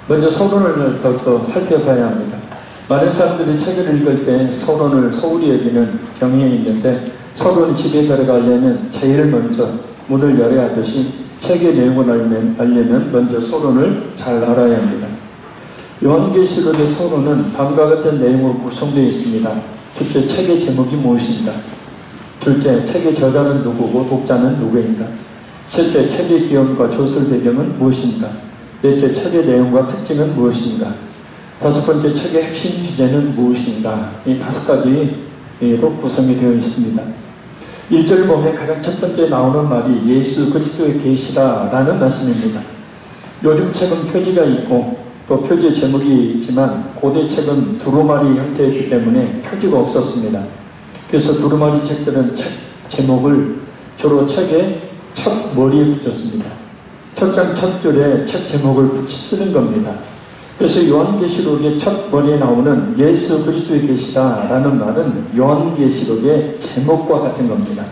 먼저 서론을 더욱더 살펴봐야 합니다. 많은 사람들이 책을 읽을 때 서론을 소홀히 여기는 경향이 있는데, 서론이 집에 들어가려면 제일 먼저 문을 열어야 하듯이 책의 내용을 알려면 먼저 서론을 잘 알아야 합니다. 요한계시록의 서론은 다음과 같은 내용으로 구성되어 있습니다. 첫째, 책의 제목이 무엇인가? 둘째, 책의 저자는 누구고 독자는 누구인가? 셋째, 책의 기원과 조설 배경은 무엇인가? 넷째, 책의 내용과 특징은 무엇인가? 다섯 번째, 책의 핵심 주제는 무엇인가? 이 다섯 가지로 구성이 되어 있습니다. 1절을 보면 가장 첫 번째 나오는 말이 예수 그리스도의 계시라라는 말씀입니다. 요즘 책은 표지가 있고 또 표지 제목이 있지만 고대 책은 두루마리 형태이기 때문에 표지가 없었습니다. 그래서 두루마리 책들은 책 제목을 주로 책의 첫 머리에 붙였습니다. 첫 장 첫 줄에 책 제목을 쓰는 겁니다. 그래서 요한계시록의 첫 머리에 나오는 예수 그리스도의 계시다라는 말은 요한계시록의 제목과 같은 겁니다.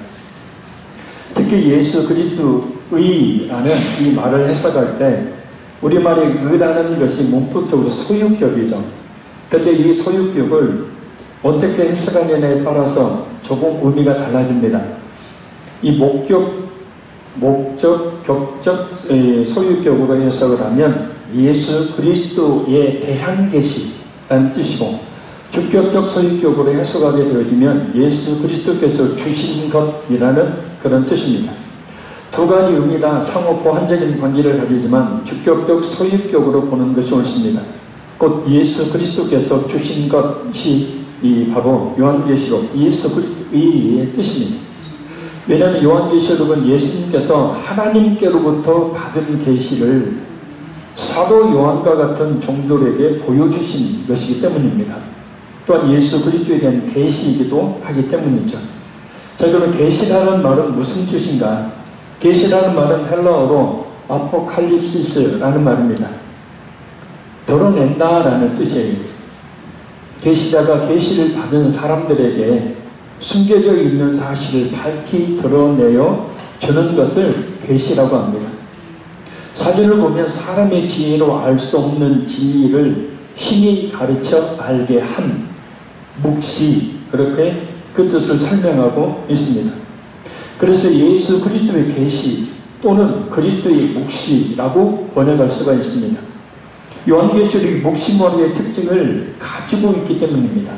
특히 예수 그리스도의라는 이 말을 해석할 때 우리말의 의라는 것이 문법적으로 소유격이죠. 그런데 이 소유격을 어떻게 해석하느냐에 따라서 조금 의미가 달라집니다. 이 목적, 격적 소유격으로 해석을 하면 예수 그리스도에 대한 계시라는 뜻이고, 주격적 소유격으로 해석하게 되어지면 예수 그리스도께서 주신 것이라는 그런 뜻입니다. 두 가지 의미다 상호 보완적인 관계를 가지지만 주격적 소유격으로 보는 것이 옳습니다. 곧 예수 그리스도께서 주신 것이 바로 요한계시록 예수 그리스도의 뜻입니다. 왜냐하면 요한계시록은 예수님께서 하나님께로부터 받은 계시를 사도 요한과 같은 종들에게 보여주신 것이기 때문입니다. 또한 예수 그리스도에 대한 계시이기도 하기 때문이죠. 자, 그러면 계시라는 말은 무슨 뜻인가? 계시라는 말은 헬라어로 아포칼립시스라는 말입니다. 드러낸다라는 뜻이에요. 계시자가 계시를 받은 사람들에게 숨겨져 있는 사실을 밝히 드러내어 주는 것을 계시라고 합니다. 사전을 보면 사람의 지혜로 알 수 없는 진리를 신이 가르쳐 알게 한 묵시, 그렇게 그 뜻을 설명하고 있습니다. 그래서 예수 그리스도의 계시 또는 그리스도의 묵시라고 번역할 수가 있습니다. 요한계시록이 묵시문학의 특징을 가지고 있기 때문입니다.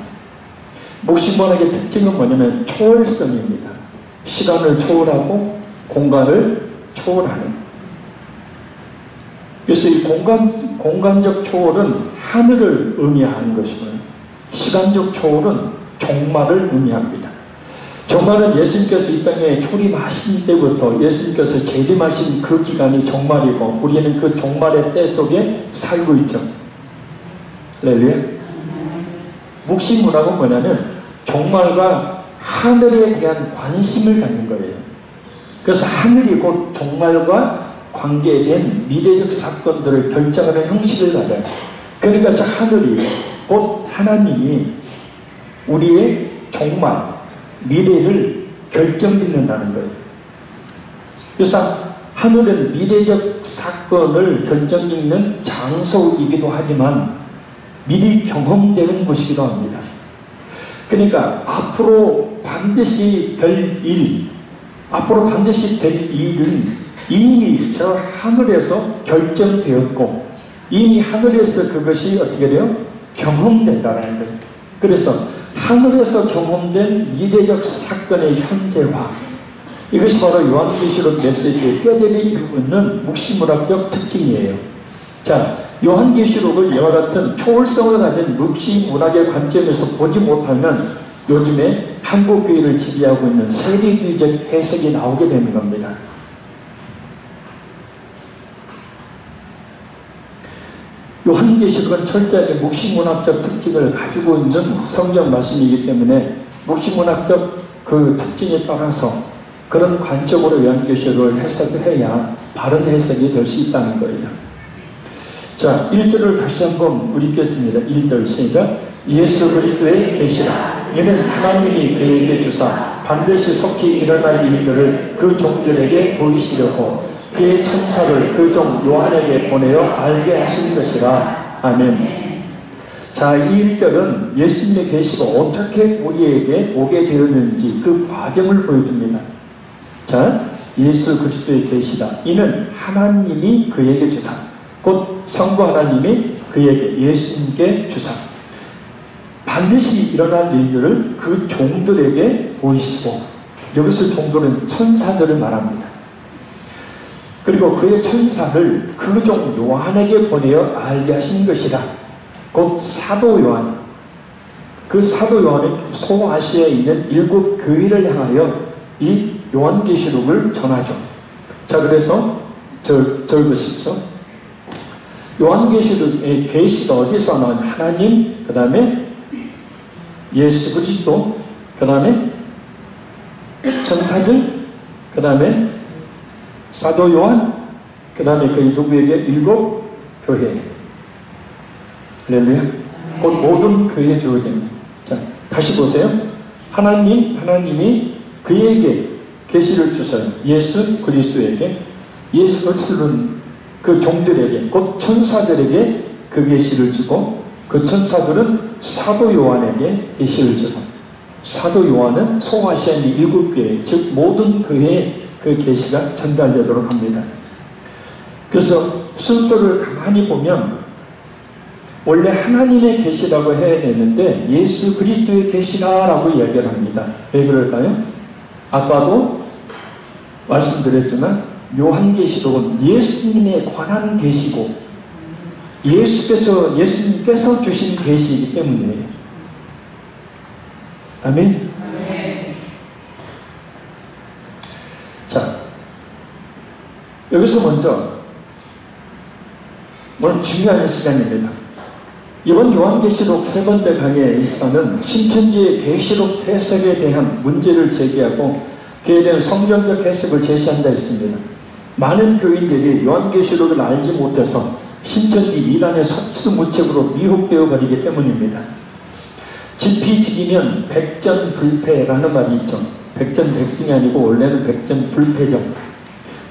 묵시문학의 특징은 뭐냐면 초월성입니다. 시간을 초월하고 공간을 초월하는. 그래서 이 공간적 초월은 하늘을 의미하는 것이고요. 시간적 초월은 종말을 의미합니다. 종말은 예수님께서 이 땅에 출임하신 때부터 예수님께서 재림하신 그 기간이 종말이고 우리는 그 종말의 때 속에 살고 있죠. 할렐루야. 묵시문학은 뭐냐면 종말과 하늘에 대한 관심을 갖는 거예요. 그래서 하늘이 곧 종말과 관계된 미래적 사건들을 결정하는 형식을 가져요. 그러니까 저 하늘이 곧 하나님이 우리의 종말, 미래를 결정짓는다는 거예요. 그래서 하늘은 미래적 사건을 결정짓는 장소이기도 하지만 미리 경험되는 곳이기도 합니다. 그러니까 앞으로 반드시 될 일은 이미 저 하늘에서 결정되었고 이미 하늘에서 그것이 어떻게 돼요? 경험된다는 거예요. 그래서 하늘에서 경험된 미래적 사건의 현재화, 이것이 바로 요한계시록 메시지의 뼈대를 이루는 묵시문학적 특징이에요. 자, 요한계시록을 이와 같은 초월성을 가진 묵시문학의 관점에서 보지 못하면 요즘에 한국교회를 지배하고 있는 세계주의적 해석이 나오게 되는 겁니다. 요한계시록은 철저하게 묵시문학적 특징을 가지고 있는 성경 말씀이기 때문에 묵시문학적 그 특징에 따라서 그런 관점으로 요한계시록을 해석해야 바른 해석이 될 수 있다는 거예요. 자, 1절을 다시 한번 우리 읽겠습니다. 1절 시작. 예수 그리스도의 계시라. 이는 하나님이 그에게 주사 반드시 속히 일어날 일들을 그 종들에게 보이시려고 그의 천사를 그 종 요한에게 보내어 알게 하신 것이라. 아멘. 자, 이 1절은 예수님의 계시가 어떻게 우리에게 오게 되었는지 그 과정을 보여줍니다. 자, 예수 그리스도의 계시다. 이는 하나님이 그에게 주사, 곧 성부 하나님이 그에게 예수님께 주사, 반드시 일어날 일들을 그 종들에게 보이시고, 여기서 종들은 천사들을 말합니다. 그리고 그의 천사를 그 종 요한에게 보내어 알게 하신 것이다. 곧 사도 요한. 그 사도 요한은 소아시아에 있는 7 교회를 향하여 이 요한계시록을 전하죠. 자, 그래서 보시죠. 요한계시록의 계시가 어디서 나온? 하나님, 그 다음에 예수 그리스도, 그 다음에 천사들, 그 다음에 사도 요한, 그 다음에 그 누구에게? 7 교회. 할렐루야. 곧 모든 교회에 주어집니다. 자, 다시 보세요. 하나님이 그에게 계시를 주셔요. 예수 그리스도에게. 예수 그리스도는 그 종들에게, 곧 천사들에게 그 계시를 주고, 그 천사들은 사도 요한에게 계시를 주고, 사도 요한은 소아시아의 7 교회, 즉 모든 교회에 그 계시가 전달되도록 합니다. 그래서 순서를 가만히 보면 원래 하나님의 계시라고 해야 되는데 예수 그리스도의 계시라라고 이야기를 합니다. 왜 그럴까요? 아까도 말씀드렸지만 요한계시록은 예수님에 관한 계시고 예수님께서 주신 계시이기 때문이에요. 아멘. 자, 여기서 먼저 오늘 중요한 시간입니다. 이번 요한계시록 3번째 강의의 일사는 신천지의 계시록 해석에 대한 문제를 제기하고 그에 대한 성경적 해석을 제시한다 했습니다. 많은 교인들이 요한계시록을 알지 못해서 신천지 이단의 속수무책으로 미혹되어 버리기 때문입니다. 지피지기면 백전불패라는 말이 있죠. 백전백승이 아니고 원래는 백전불패죠.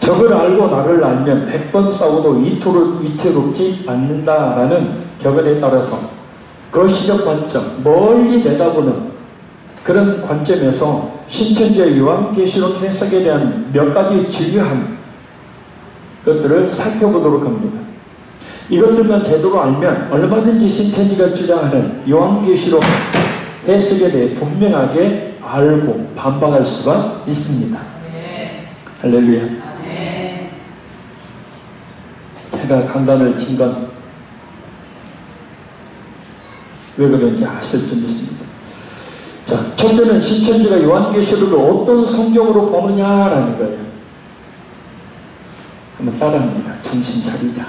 적을 알고 나를 알면 100번 싸워도 위태롭지 않는다라는 격언에 따라서 거시적 관점, 멀리 내다보는 그런 관점에서 신천지의 요한계시록 해석에 대한 몇 가지 중요한 것들을 살펴보도록 합니다. 이것들만 제대로 알면 얼마든지 신천지가 주장하는 요한계시록 해석에 대해 분명하게 알고 반박할 수가 있습니다. 네. 할렐루야. 네. 제가 강단을 친 건 왜 그런지 아실 줄 믿습니다. 자, 첫째는 신천지가 요한계시록을 어떤 성경으로 보느냐라는 거예요. 한번 따라합니다. 정신 차리자.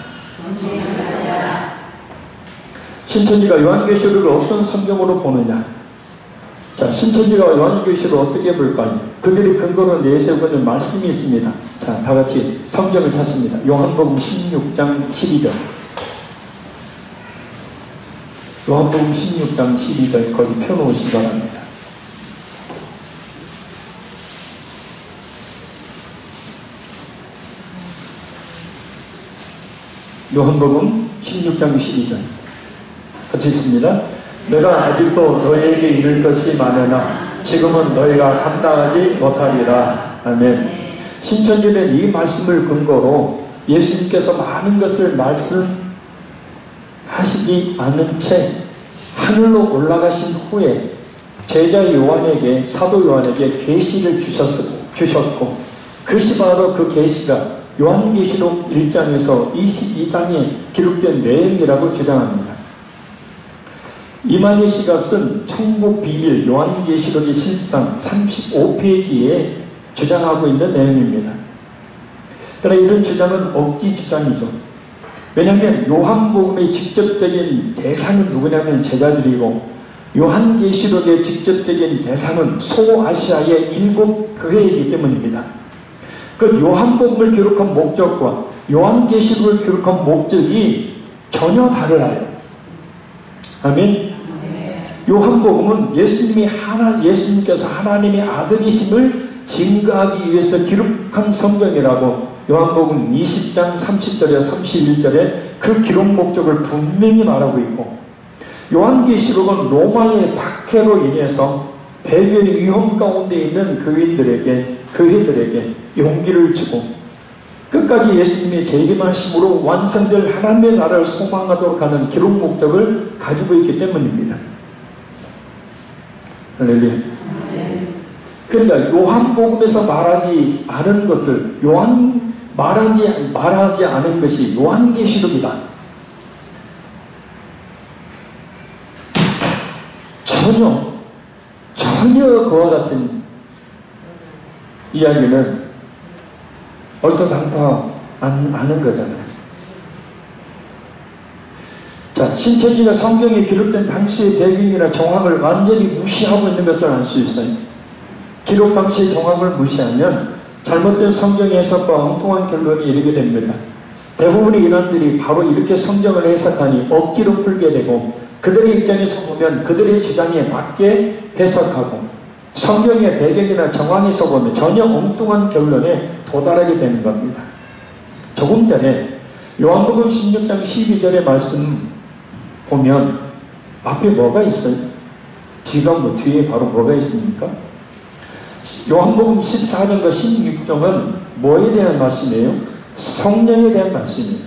신천지가 요한계시록을 어떤 성경으로 보느냐. 자, 신천지가 요한계시록을 어떻게 볼까요? 그들이 근거로 내세우고 있는 말씀이 있습니다. 자, 다 같이 성경을 찾습니다. 요한복음 16장 12절. 요한복음 16장 12절 거기 펴놓으시기 바랍니다. 요한복음 16장 12절 같이 있습니다. 내가 아직도 너희에게 이를 것이 많으나 지금은 너희가 감당하지 못하리라. 아멘. 신천지는 이 말씀을 근거로 예수님께서 많은 것을 말씀하시지 않은 채 하늘로 올라가신 후에 제자 요한에게, 사도 요한에게 계시를 주셨고 그것이 바로 그 계시가 요한계시록 1장에서 22장에 기록된 내용이라고 주장합니다. 이만희 씨가 쓴 천국 비밀 요한계시록의 실상 35페이지에 주장하고 있는 내용입니다. 그러나 이런 주장은 억지 주장이죠. 왜냐하면 요한복음의 직접적인 대상은 누구냐면 제자들이고 요한계시록의 직접적인 대상은 소아시아의 7 교회이기 때문입니다. 그 요한복음을 기록한 목적과 요한계시록을 기록한 목적이 전혀 달라요. 아멘. 요한복음은 예수님께서 하나님의 아들이심을 증거하기 위해서 기록한 성경이라고 요한복음 20장 30절에 31절에 그 기록 목적을 분명히 말하고 있고, 요한계시록은 로마의 박해로 인해서 배교의 위험 가운데 있는 교회들에게 용기를 주고 끝까지 예수님의 재림하심으로 완성될 하나님의 나라를 소망하도록 하는 기록 목적을 가지고 있기 때문입니다. 할렐루야. 그러니까 요한복음에서 말하지 않은 것을 말하지 않은 것이 요한계시록이다. 전혀 그와 같은 이야기는 얼토당토 않은 거잖아요. 자, 신천지가 성경에 기록된 당시의 배경이나 정황을 완전히 무시하고 있는 것을 알 수 있어요. 기록 당시의 정황을 무시하면 잘못된 성경 해석과 엉뚱한 결론이 이르게 됩니다. 대부분의 인원들이 바로 이렇게 성경을 해석하니 억지로 풀게 되고, 그들의 입장에서 보면 그들의 주장에 맞게 해석하고, 성경의 배경이나 정황에서 보면 전혀 엉뚱한 결론에 도달하게 되는 겁니다. 조금 전에 요한복음 16장 12절의 말씀 보면 앞에 뭐가 있어요? 뒤에 바로 뭐가 있습니까? 요한복음 14장과 16장은 뭐에 대한 말씀이에요? 성령에 대한 말씀이에요.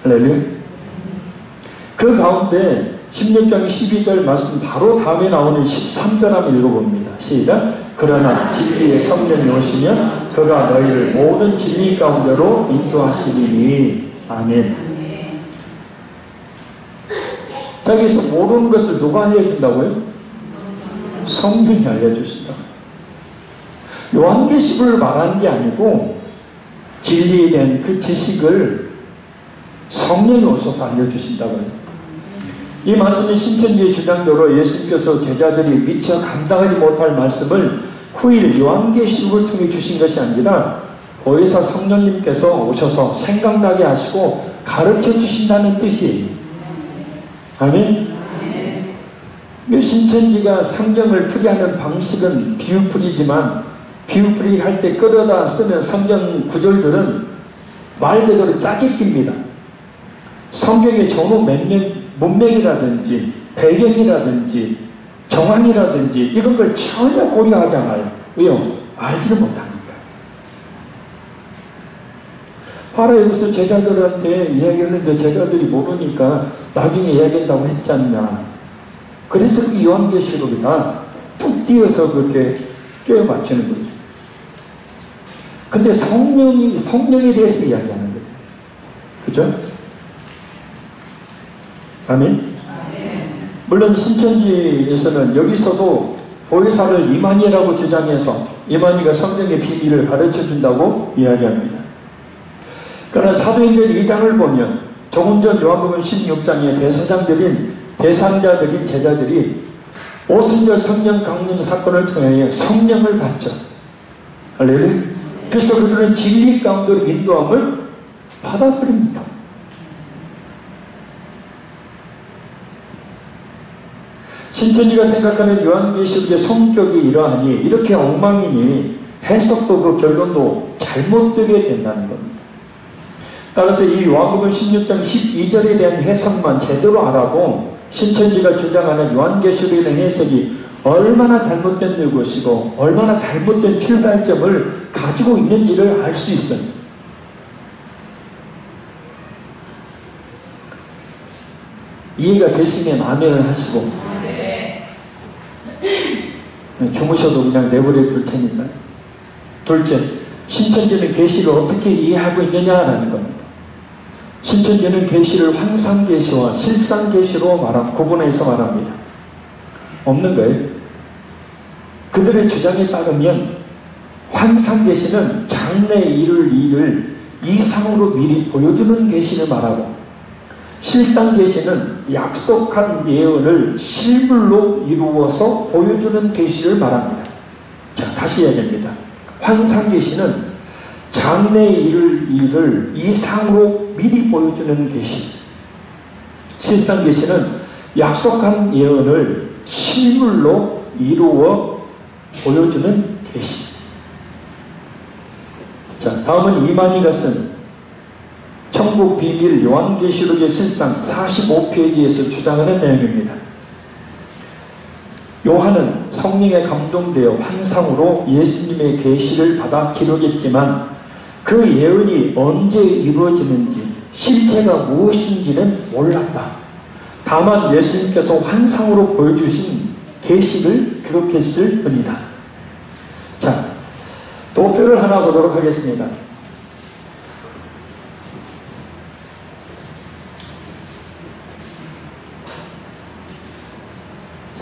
할렐루야. 그 가운데 16장 12절 말씀 바로 다음에 나오는 13절 한번 읽어봅니다. 시작. 그러나 진리의 성령이 오시면 그가 너희를 모든 진리 가운데로 인도하시리니. 아멘. 자, 여기서 모르는 것을 누가 알려준다고요? 성령이 알려주신다. 요한계시록을 말하는 게 아니고 진리에 대한 그 지식을 성령이 오셔서 알려주신다고요. 이 말씀이 신천지의 주장대로 예수님께서 제자들이 미처 감당하지 못할 말씀을 후일 요한계시록을 통해 주신 것이 아니라 보혜사 성령님께서 오셔서 생각나게 하시고 가르쳐 주신다는 뜻이에요. 아멘? 신천지가 성경을 풀이하는 방식은 비유풀이지만, 비유풀이 할 때 끌어다 쓰는 성경 구절들은 말 그대로 짜집깁니다. 성경의 전후 문맥이라든지 배경이라든지 정황이라든지 이런 걸 전혀 고려하잖아요. 왜요? 알지를 못합니다. 바로 여기서 제자들한테 이야기했는데 제자들이 모르니까 나중에 이야기한다고 했지 않냐. 그래서 그 요한계시록이나 툭 띄어서 그렇게 껴 맞추는 거죠. 근데 성령에 대해서 이야기하는 거죠. 그죠? 아멘? 물론 신천지에서는 여기서도 보혜사를 이만희라고 주장해서 이만희가 성령의 비밀을 가르쳐준다고 이야기합니다. 그러나 사도행전 2장을 보면 조금 전 요한복음 16장에 대상자들인 제자들이 오순절 성령 강림 사건을 통해 성령을 받죠. 할렐루야. 그래서 그들은 진리 가운데로 인도함을 받아들입니다. 신천지가 생각하는 요한계시록의 성격이 이러하니 이렇게 엉망이니 해석도 그 결론도 잘못되게 된다는 겁니다. 따라서 이 요한복음 16장 12절에 대한 해석만 제대로 알아도 신천지가 주장하는 요한계시록에 대한 해석이 얼마나 잘못된 것이고 얼마나 잘못된 출발점을 가지고 있는지를 알 수 있어요. 이해가 되시면 아멘을 하시고, 주무셔도 그냥 내버려 둘 테니까. 둘째, 신천지는 계시를 어떻게 이해하고 있느냐라는 겁니다. 신천지는 계시를 환상계시와 실상계시로 구분해서 말합니다. 없는 거예요. 그들의 주장에 따르면 환상계시는 장래에 이룰 일을 이상으로 미리 보여주는 계시를 말하고, 실상계시는 약속한 예언을 실물로 이루어서 보여주는 계시를 말합니다. 자, 다시 이야기합니다. 환상계시는 장래에 이룰 일을 이상으로 미리 보여주는 계시, 실상계시는 약속한 예언을 실물로 이루어 보여주는 계시. 자, 다음은 이만희가 쓴 천국 비밀 요한계시록의 실상 45페이지에서 주장하는 내용입니다. 요한은 성령에 감동되어 환상으로 예수님의 계시를 받아 기록했지만 그 예언이 언제 이루어지는지 실체가 무엇인지는 몰랐다. 다만 예수님께서 환상으로 보여주신 계시를 기록했을 뿐이다. 자, 도표를 하나 보도록 하겠습니다.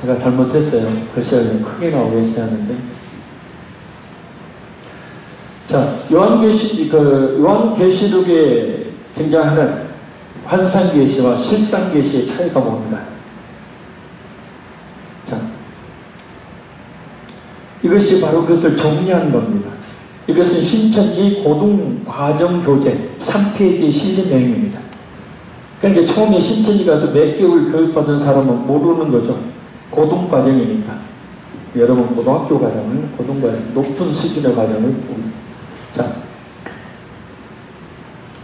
제가 잘못했어요. 글씨가 좀 크게 나오고 있어야 하는데. 자, 요한계시록에 등장하는 환상계시와 실상계시의 차이가 뭡니다. 자, 이것이 바로 그것을 정리한 겁니다. 이것은 신천지 고등과정교재 3페이지에 실린 내용입니다. 그러니까 처음에 신천지 가서 몇 개월 교육받은 사람은 모르는 거죠. 고등과정이니까. 여러분 고등학교 과정을, 고등과정, 높은 수준의 과정을 보고. 자,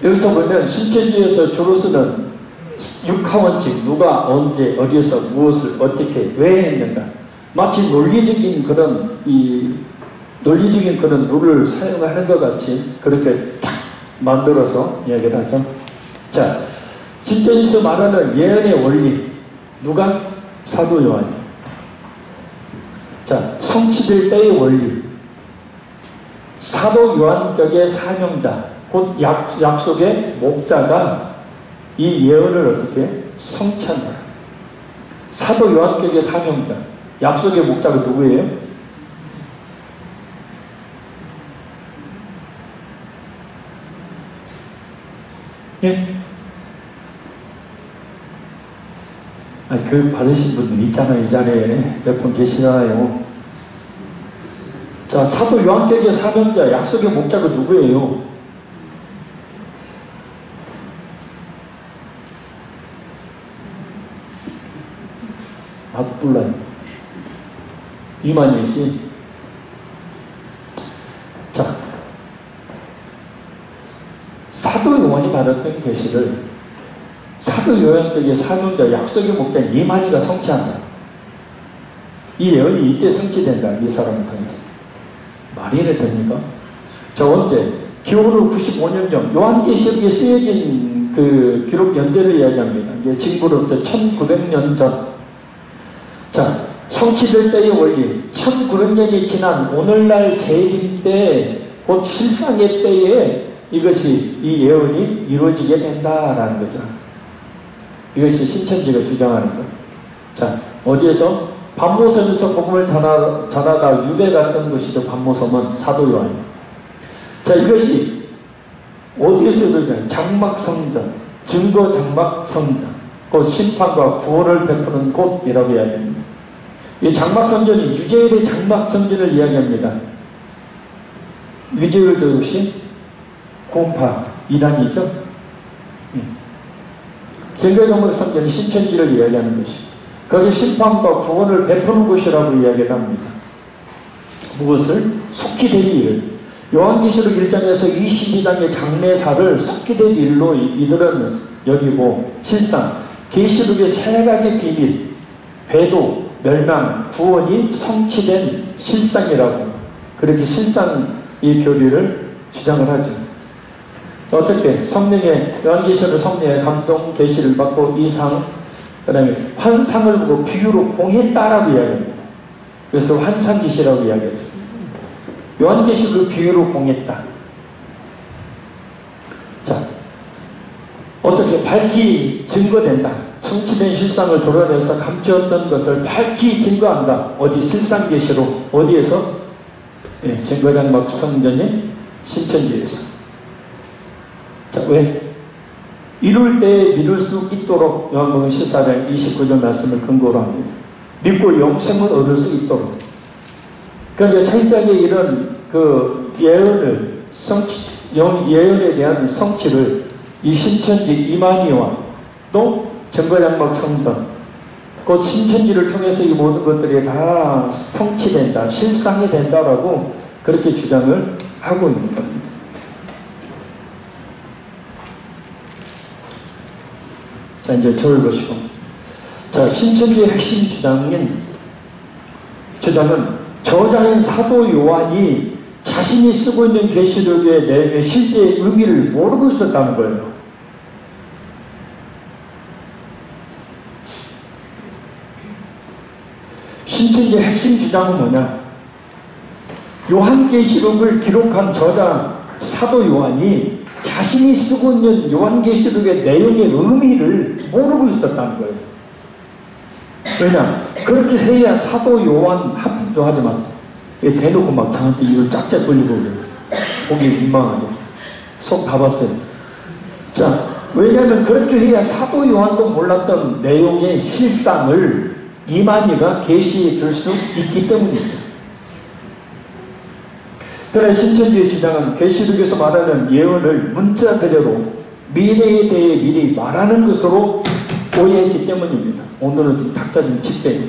여기서 보면 신천지에서 주로 쓰는 육하원칙, 누가 언제 어디에서 무엇을 어떻게 왜 했는가, 마치 논리적인 그런 룰을 사용하는 것 같이 그렇게 딱 만들어서 이야기를 하죠. 자, 신천지에서 말하는 예언의 원리, 누가? 사도 요한이. 자, 성취될 때의 원리, 사도 요한격의 사명자, 곧 약속의 목자가 이 예언을 어떻게 성취한다. 사도 요한격의 사명자, 약속의 목자가 누구예요? 예? 교육 받으신 분들 있잖아요. 이 자리에 몇 분 계시잖아요. 자, 사도 요한격의 사명자, 약속의 목자가 누구예요? 나도 몰라요. 이만희 씨. 자, 사도 요한이 말했던 계시를 사도 요한격의 사명자, 약속의 목자 이만희가 성취한다. 이 예언이 이때 성취된다. 이 사람을 통해서. 말이 이래 됩니까? 자, 언제? 기원후 95년 전 요한계시록에 쓰여진 그 기록 연대를 이야기합니다. 이게 지금으로부터 1900년 전. 자, 성취될 때의 원리, 1900년이 지난 오늘날 재림 때, 곧 실상의 때에 이것이, 이 예언이 이루어지게 된다라는 거죠. 이것이 신천지가 주장하는 것. 자, 어디에서? 반모섬에서 복음을 전하다 유배 갔던 곳이죠. 반모섬은 사도 요한. 자, 이것이 어디에서 이루어지냐? 장막성전, 증거 장막성전, 곧 심판과 구원을 베푸는 곳이라고 이야기합니다. 이 장막성전이 유재열의 장막성전을 이야기합니다. 유재열도 역시 공파 이단이죠. 증거 장막성전이 신천지를 이야기하는 것이, 거기 심판과 구원을 베푸는 곳이라고 이야기를 합니다. 무엇을? 속히 될 일. 요한계시록 1장에서 22장의 장례사를 속히 될 일로 이들은 여기고, 실상 계시록의 세 가지 비밀, 회도, 멸망, 구원이 성취된 실상이라고, 그렇게 실상 이 교리를 주장을 하죠. 어떻게? 성령의, 요한계시록 성령의 감동 계시를 받고 이상, 그 다음에 환상을 보고 비유로 봉했다라고 이야기합니다. 그래서 환상계시라고 이야기하죠. 요한계시록을 비유로 봉했다. 자, 어떻게? 밝히 증거된다. 성취된 실상을 드러내서 감추었던 것을 밝히 증거한다. 어디? 실상계시록. 어디에서? 네, 증거장막 성전인 신천지에서. 자, 왜? 이룰 때 믿을 수 있도록 요한복음 14장 29절 말씀을 근거로 합니다. 믿고 영생을 얻을 수 있도록. 그러니까 철저하게 이런 그 예언을 예언에 대한 성취를 이 신천지 이만희와 또 증거장막 성전, 그 신천지를 통해서 이 모든 것들이 다 성취된다, 실상이 된다라고 그렇게 주장을 하고 있는 겁니다. 자, 이제 저를 보시고. 자, 신천지의 핵심 주장은 저자인 사도 요한이 자신이 쓰고 있는 계시록의 내용의 실제 의미를 모르고 있었다는 거예요. 신천지의 핵심 주장은 뭐냐? 요한계시록을 기록한 저자 사도 요한이 자신이 쓰고 있는 요한계시록의 내용의 의미를 모르고 있었다는 거예요. 왜냐? 그렇게 해야 사도 요한 하품도 하지 마세요. 대놓고 막 저한테 입을 짝짝 벌리고 그래요. 보기 민망하게. 속 다 봤어요. 자, 왜냐하면 그렇게 해야 사도 요한도 몰랐던 내용의 실상을 이만희가 계시해 줄 수 있기 때문입니다. 그러나 신천지의 주장은 계시록에서 말하는 예언을 문자 그대로 미래에 대해 미리 말하는 것으로 오해했기 때문입니다. 오늘은 좀 탁자 좀 칠게요.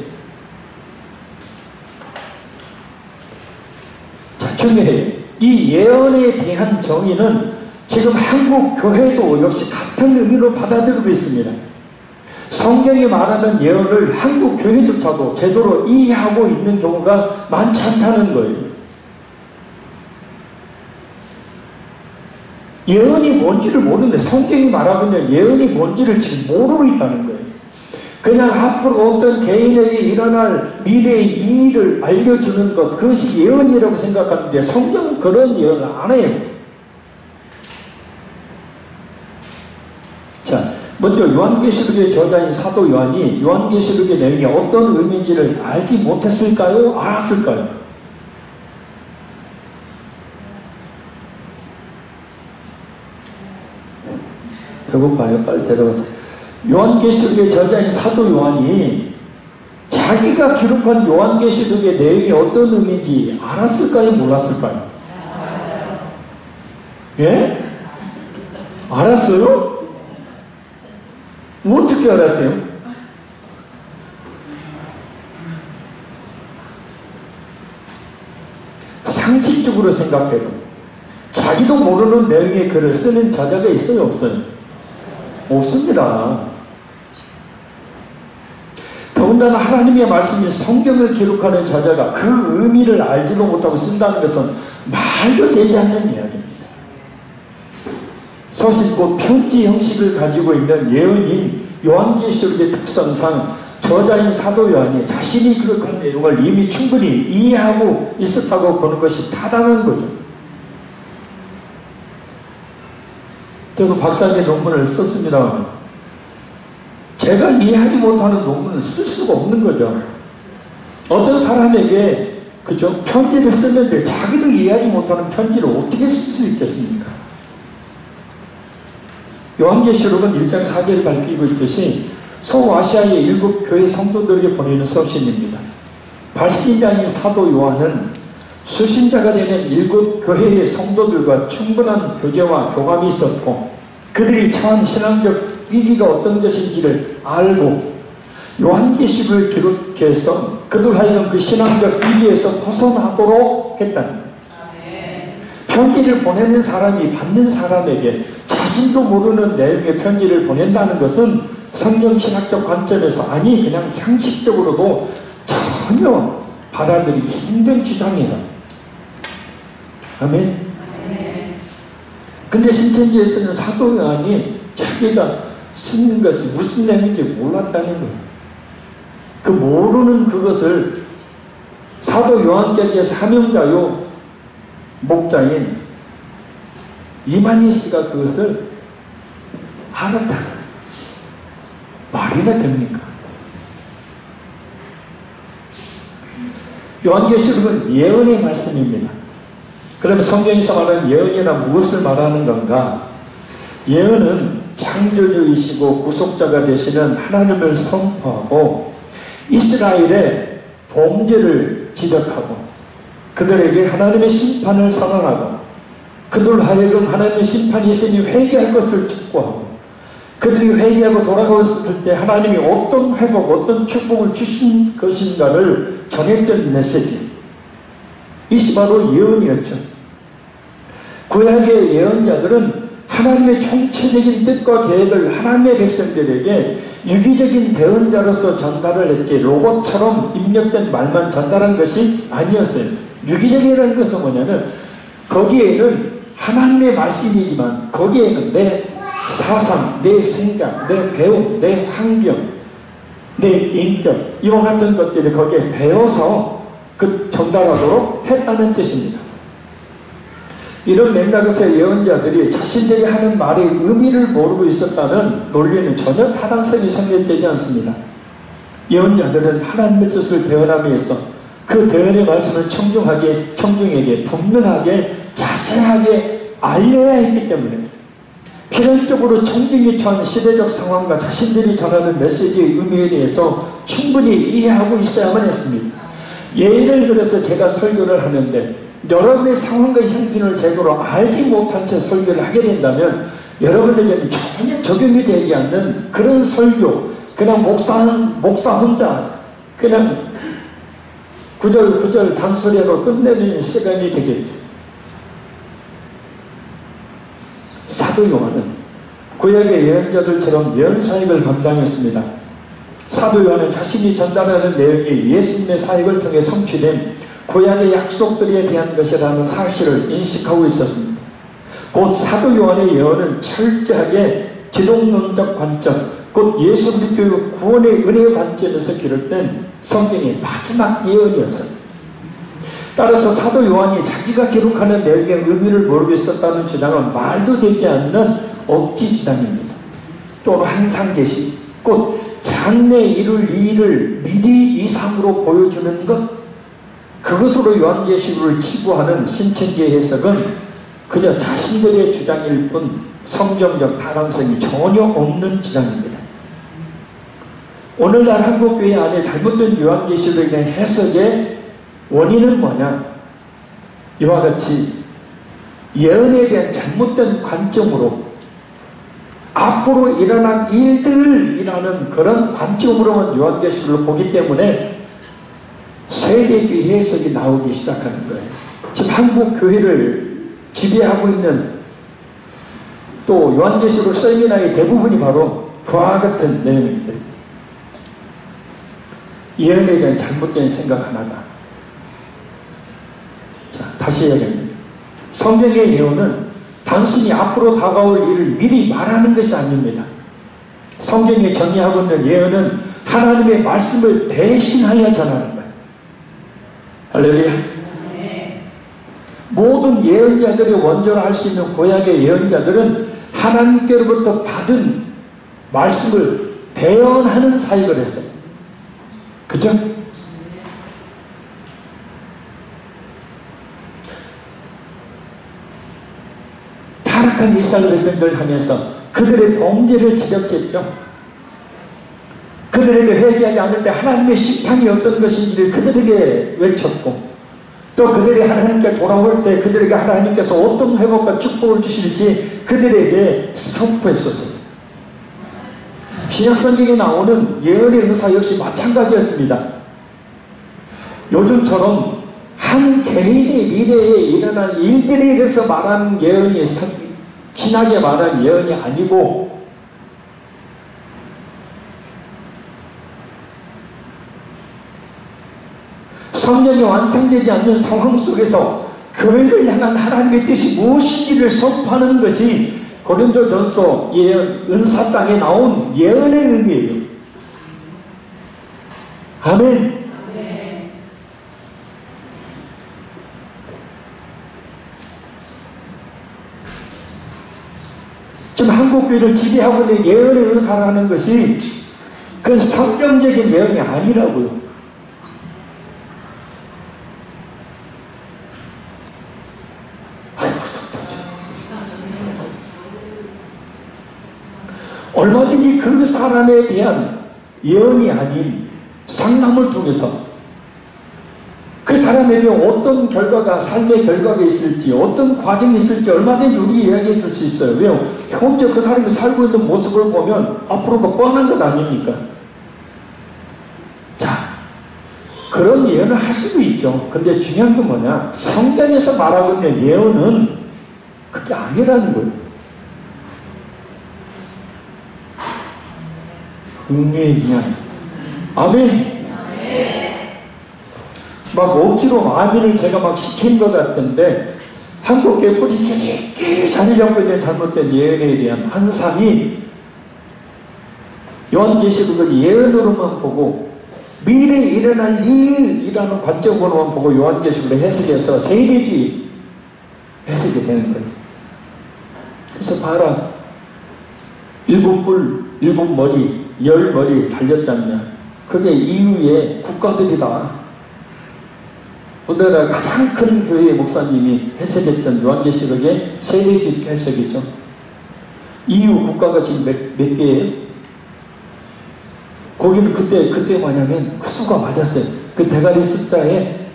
자, 중요해요. 이 예언에 대한 정의는 지금 한국 교회도 역시 같은 의미로 받아들이고 있습니다. 성경이 말하는 예언을 한국 교회조차도 제대로 이해하고 있는 경우가 많지 않다는 거예요. 예언이 뭔지를 모르는데 성경이 말하고 있는 예언이 뭔지를 지금 모르고 있다는 거예요. 그냥 앞으로 어떤 개인에게 일어날 미래의 일을 알려주는 것, 그것이 예언이라고 생각하는데 성경은 그런 예언을 안 해요. 자, 먼저 요한계시록의 저자인 사도 요한이 요한계시록의 내용이 어떤 의미인지를 알지 못했을까요? 알았을까요? 배고파요. 빨리 데려가세요. 요한계시록의 저자인 사도 요한이 자기가 기록한 요한계시록의 내용이 어떤 의미인지 알았을까요? 몰랐을까요? 예? 알았어요? 어떻게 알았대요? 상식적으로 생각해도 자기도 모르는 내용의 글을 쓰는 저자가 있어요? 없어요? 없습니다. 더군다나 하나님의 말씀이 성경을 기록하는 저자가 그 의미를 알지도 못하고 쓴다는 것은 말도 되지 않는 이야기입니다. 사실 그 편지 형식을 가지고 있는 예언인 요한계시록의 특성상 저자인 사도 요한이 자신이 기록한 내용을 이미 충분히 이해하고 있었다고 보는 것이 타당한 거죠. 그래서 박사학위 논문을 썼습니다. 제가 이해하지 못하는 논문을 쓸 수가 없는 거죠. 어떤 사람에게 그죠? 편지를 쓰는데 자기도 이해하지 못하는 편지를 어떻게 쓸 수 있겠습니까? 요한계시록은 1장 4절에 밝히고 있듯이 소아시아의 일곱 교회 성도들에게 보내는 서신입니다. 발신자인 사도 요한은 수신자가 되는 일곱 교회의 성도들과 충분한 교제와 교감이 있었고 그들이 처한 신앙적 위기가 어떤 것인지를 알고 요한계시록을 기록해서 그들 하여금 그 신앙적 위기에서 벗어나도록 했다는 편지를 보내는 사람이 받는 사람에게 자신도 모르는 내용의 편지를 보낸다는 것은 성경신학적 관점에서 아니 그냥 상식적으로도 전혀 받아들이기 힘든 주장이에요. 아멘. 근데 신천지에서는 사도 요한이 자기가 쓰는 것이 무슨 내용인지 몰랐다는 거예요. 그 모르는 그것을 사도 요한계의 사명자요 목자인 이만희 씨가 그것을 알았다. 말이나 됩니까? 요한계시록은 예언의 말씀입니다. 그러면 성경에서 말하는 예언이나 무엇을 말하는 건가? 예언은 창조주이시고 구속자가 되시는 하나님을 선포하고 이스라엘의 범죄를 지적하고 그들에게 하나님의 심판을 선언하고 그들 하여금 하나님의 심판이 있으니 회개할 것을 촉구하고 그들이 회개하고 돌아갔을 때 하나님이 어떤 회복, 어떤 축복을 주신 것인가를 전했던 메시지. 이것이 바로 예언이었죠. 구약의 예언자들은 하나님의 총체적인 뜻과 계획을 하나님의 백성들에게 유기적인 대언자로서 전달을 했지 로봇처럼 입력된 말만 전달한 것이 아니었어요. 유기적이라는 것은 뭐냐면 거기에는 하나님의 말씀이지만 거기에는 내 사상, 내 생각, 내 배움, 내 환경, 내 인격 이와 같은 것들이 거기에 배워서 그 전달하도록 했다는 뜻입니다. 이런 맥락에서 예언자들이 자신들이 하는 말의 의미를 모르고 있었다는 논리는 전혀 타당성이 성립되지 않습니다. 예언자들은 하나님의 뜻을 대언함에 있어 그 대언의 말씀을 청중에게 분명하게 자세하게 알려야 했기 때문에 필연적으로 청중이 처한 시대적 상황과 자신들이 전하는 메시지의 의미에 대해서 충분히 이해하고 있어야만 했습니다. 예를 들어서 제가 설교를 하는데 여러분의 상황과 형편을 제대로 알지 못한 채 설교를 하게 된다면 여러분에게는 전혀 적용이 되지 않는 그런 설교, 그냥 목사 혼자 그냥 구절 잔소리하고 끝내는 시간이 되겠죠. 사도 요한은 구약의 예언자들처럼 예언 사역을 감당했습니다. 사도 요한은 자신이 전달하는 내용이 예수님의 사역을 통해 성취된 구약의 약속들에 대한 것이라는 사실을 인식하고 있었습니다. 곧 사도 요한의 예언은 철저하게 기독론적 관점, 곧 예수 그리스도의 구원의 은혜의 관점에서 기록된 성경의 마지막 예언이었습니다. 따라서 사도 요한이 자기가 기록하는 내용의 의미를 모르고 있었다는 주장은 말도 되지 않는 억지 주장입니다. 또는 환상계시, 곧 장래 이룰 일을 미리 이상으로 보여주는 것, 그것으로 요한계시록을 치부하는 신천지의 해석은 그저 자신들의 주장일 뿐 성경적 타당성이 전혀 없는 주장입니다. 오늘날 한국교회 안에 잘못된 요한계시록에 대한 해석의 원인은 뭐냐? 이와 같이 예언에 대한 잘못된 관점으로 앞으로 일어날 일들이라는 그런 관점으로만 요한계시록을 보기 때문에 세계주의 해석이 나오기 시작하는 거예요. 지금 한국 교회를 지배하고 있는 또 요한계시록 세미나의 대부분이 바로 그와 같은 내용입니다. 예언에 대한 잘못된 생각 하나다. 자, 다시 얘기합니다. 성경의 예언은 당신이 앞으로 다가올 일을 미리 말하는 것이 아닙니다. 성경이 정의하고 있는 예언은 하나님의 말씀을 대신하여 전하는 거예요. 할렐루야. 모든 예언자들이 원조로 할 수 있는 구약의 예언자들은 하나님께로부터 받은 말씀을 대언하는 사역을 했어요. 그죠? 타락한 이스라엘 백성들을 하면서 그들의 범죄를 지적했죠. 그들에게 회개하지 않을 때 하나님의 심판이 어떤 것인지를 그들에게 외쳤고, 또 그들이 하나님께 돌아올 때 그들에게 하나님께서 어떤 회복과 축복을 주실지 그들에게 선포했었습니다. 신약성경에 나오는 예언의 의사 역시 마찬가지였습니다. 요즘처럼 한 개인의 미래에 일어날 일들에 대해서 말하는 예언이 신학에 말하는 예언이 아니고 성경이 완성되지 않는 상황 속에서 교회를 향한 하나님의 뜻이 무엇인지를 선포하는 것이 고린도전서 예언 은사장에 나온 예언의 의미예요. 아멘. 지금 한국교회를 지배하고 있는 예언의 은사라는 것이 그 성경적인 예언이 아니라고요. 얼마든지 그 사람에 대한 예언이 아닌 상담을 통해서 그 사람에게 어떤 결과가, 삶의 결과가 있을지, 어떤 과정이 있을지 얼마든지 우리 이야기해 줄 수 있어요. 왜요? 현재 그 사람이 살고 있는 모습을 보면 앞으로가 뻔한 것 아닙니까? 자, 그런 예언을 할 수도 있죠. 근데 중요한 건 뭐냐? 성경에서 말하고 있는 예언은 그게 아니라는 거예요. 은혜에 의한. 아멘. 막 억지로 아멘을 제가 막 시킨 것 같은데 한국교회 뿌리 깊이 자리 잡고 있는 잘못된 예언에 대한 환상이 요한계시록을 예언으로만 보고 미래에 일어날 일이라는 관점으로만 보고 요한계시록을 해석해서 세대주의 해석이 되는 거예요. 그래서 봐라, 7뿔, 7머리, 10머리 달렸지 않냐. 그게 이후에 국가들이다. 우리나라 가장 큰 교회의 목사님이 해석했던 요한계시록의 세계주의 해석이죠. 이후 국가가 지금 몇 개예요? 거기는 그때 뭐냐면 그 수가 맞았어요. 그 대가리 숫자에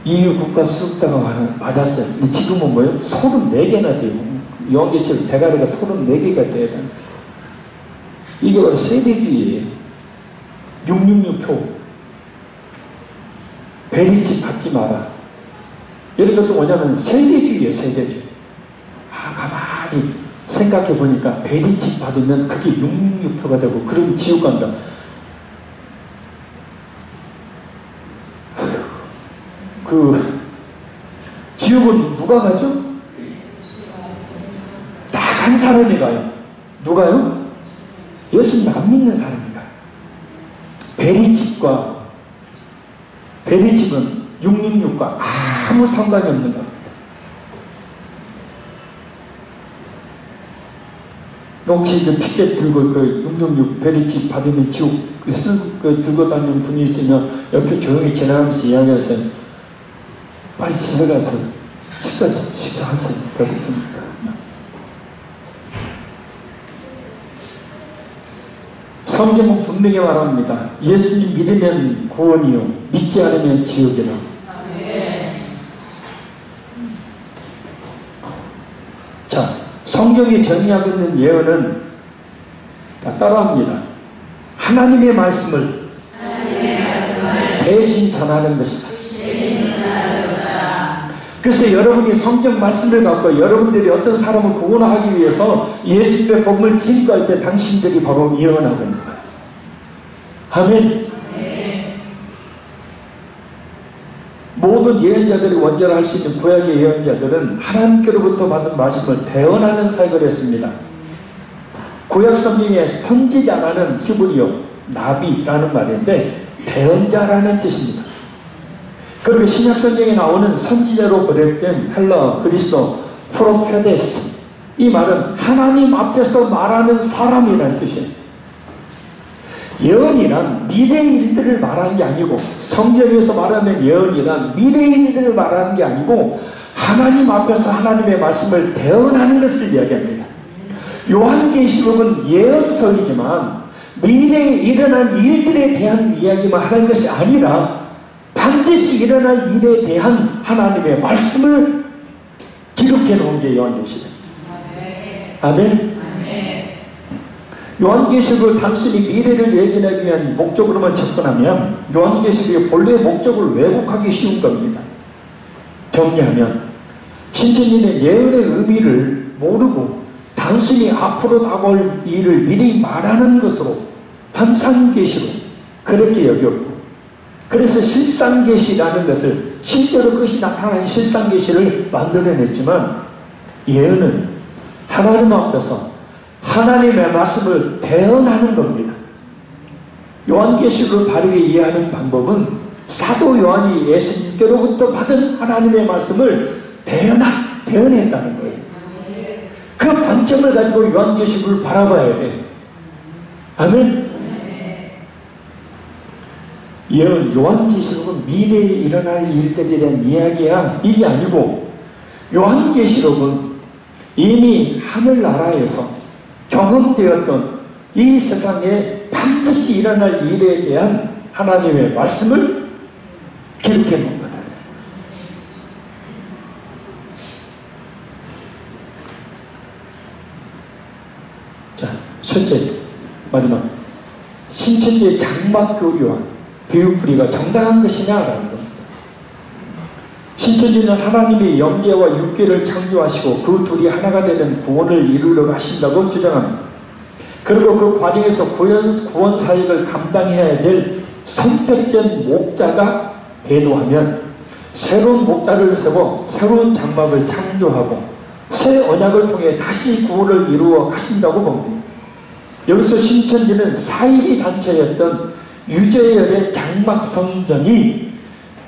EU 국가 숫자가 맞았어요. 근데 지금은 뭐예요? 34개나 돼요. 요한계시록 대가리가 34개가 돼요. 이게 바로 세대주의예요. 666표. 베리집 받지 마라. 이런 것도 뭐냐면 세대주의예요. 세대주의. 가만히 생각해 보니까 베리집 받으면 그게 666표가 되고 그럼 지옥 간다. 지옥은 누가 가죠? 나간 사람이 가요. 누가요? 예수님 안 믿는 사람이 가요. 베리집은 666과 아무 상관이 없는 겁니다. 혹시 그 피켓 들고 그 666 베리집 받으면 지옥 들고 다니는 분이 있으면 옆에 조용히 지나가면서 이야기하세요. 빨리 집에 가서 식사하세요. 배고프니까. 성경은 분명히 말합니다. 예수님 믿으면 구원이요 믿지 않으면 지옥이라. 자, 성경이 정의하고 있는 예언은 다 따라합니다. 하나님의 말씀을 대신 전하는 것이다. 그래서 여러분이 성경 말씀을 갖고 여러분들이 어떤 사람을 구원하기 위해서 예수님의 복음을 증거할 때 당신들이 바로 예언하고 있는 거예요. 아멘. 모든 예언자들이 원죄를 할 수 있는 구약의 예언자들은 하나님께로부터 받은 말씀을 대언하는 사역을 했습니다. 구약 성경의 선지자라는 히브리어 나비라는 말인데 대언자라는 뜻입니다. 그리고 신약 성경에 나오는 선지자로 번역된 헬라 그리스어 프로페데스, 이 말은 하나님 앞에서 말하는 사람이라는 뜻이에요. 예언이란 미래의 일들을 말하는 게 아니고, 성경에서 말하는 예언이란 미래의 일들을 말하는 게 아니고 하나님 앞에서 하나님의 말씀을 대언하는 것을 이야기합니다. 요한계시록은 예언서이지만 미래에 일어날 일들에 대한 이야기만 하는 것이 아니라 반드시 일어날 일에 대한 하나님의 말씀을 기록해 놓은 게 요한계시록. 아멘. 요한계시록을 단순히 미래를 예견하기 위한 목적으로만 접근하면 요한계시록의 본래 목적을 왜곡하기 쉬운 겁니다. 정리하면 신천지는 예언의 의미를 모르고 단순히 앞으로 다가올 일을 미리 말하는 것으로 환상계시로 그렇게 여겼고, 그래서 실상계시라는 것을 실제로 그것이 나타나는 실상계시를 만들어냈지만, 예언은 하나님 앞에서 하나님의 말씀을 대언하는 겁니다. 요한계시록을 바르게 이해하는 방법은 사도 요한이 예수님께로부터 받은 하나님의 말씀을 대언했다는 거예요. 그 관점을 가지고 요한계시록을 바라봐야 돼. 아멘. 예언, 요한계시록은 미래에 일어날 일들에 대한 이야기야. 이게 아니고 요한계시록은 이미 하늘나라에서 경험되었던 이 세상에 반드시 일어날 일에 대한 하나님의 말씀을 기록해 놓은 거다. 자, 첫째, 마지막. 신천지의 장막 교리와 비유풀이가 정당한 것이냐라는 겁니다. 신천지는 하나님이 영계와 육계를 창조하시고 그 둘이 하나가 되는 구원을 이루려 하신다고 주장합니다. 그리고 그 과정에서 구원 사역을 감당해야 될 선택된 목자가 배도하면 새로운 목자를 세워 새로운 장막을 창조하고 새 언약을 통해 다시 구원을 이루어 가신다고 봅니다. 여기서 신천지는 사이비 단체였던 유재열의 장막 성전이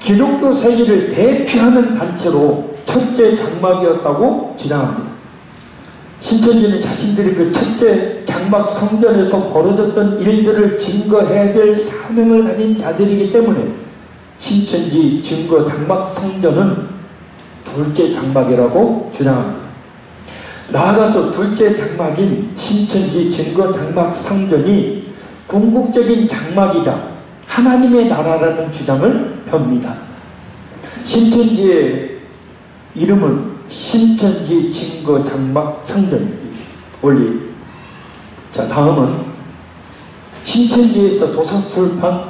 기독교 세계를 대표하는 단체로 첫째 장막이었다고 주장합니다. 신천지는 자신들이 그 첫째 장막 성전에서 벌어졌던 일들을 증거해야 될 사명을 가진 자들이기 때문에 신천지 증거 장막 성전은 둘째 장막이라고 주장합니다. 나아가서 둘째 장막인 신천지 증거 장막 성전이 궁극적인 장막이자 하나님의 나라라는 주장을 펴니다. 신천지의 이름은 신천지 증거 장막 성전입니다. 원리. 자, 다음은 신천지에서 도서출판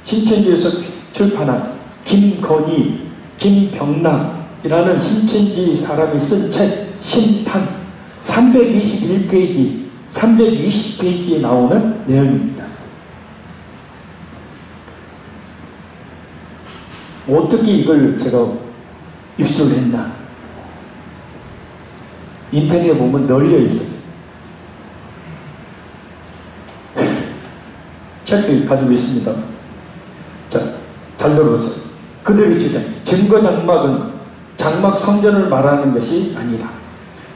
신천지에서 출판한 김건희, 김병남이라는 신천지 사람이 쓴 책 신판 321페이지, 320페이지에 나오는 내용입니다. 어떻게 이걸 제가 입수를 했나? 인터넷에 보면 널려 있어요. 책을 가지고 있습니다. 자, 잘 들어보세요. 그들의 주장, 증거 장막은 장막 성전을 말하는 것이 아니다.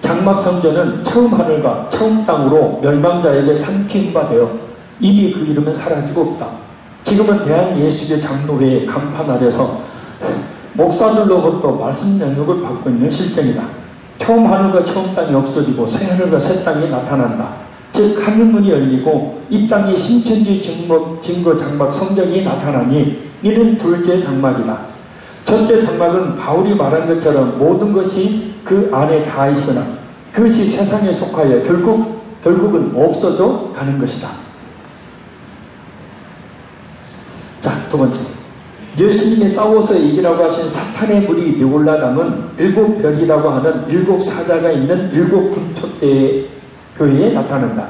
장막 성전은 처음 하늘과 처음 땅으로 멸망자에게 삼킨 바 되어 이미 그 이름은 사라지고 없다. 지금은 대한예수교 장로회의 간판 아래서 목사들로부터 말씀 영역을 받고 있는 실정이다. 처음 하늘과 처음 땅이 없어지고 새 하늘과 새 땅이 나타난다. 즉 하늘문이 열리고 이 땅에 신천지 증거 장막 성전이 나타나니 이는 둘째 장막이다. 첫째 장막은 바울이 말한 것처럼 모든 것이 그 안에 다 있으나 그것이 세상에 속하여 결국은 없어져 가는 것이다. 자, 두 번째. 예수님이 싸워서 이기라고 하신 사탄의 무리 느골라담은 일곱 별이라고 하는 일곱 사자가 있는 일곱 군초대의 교회에 나타난다.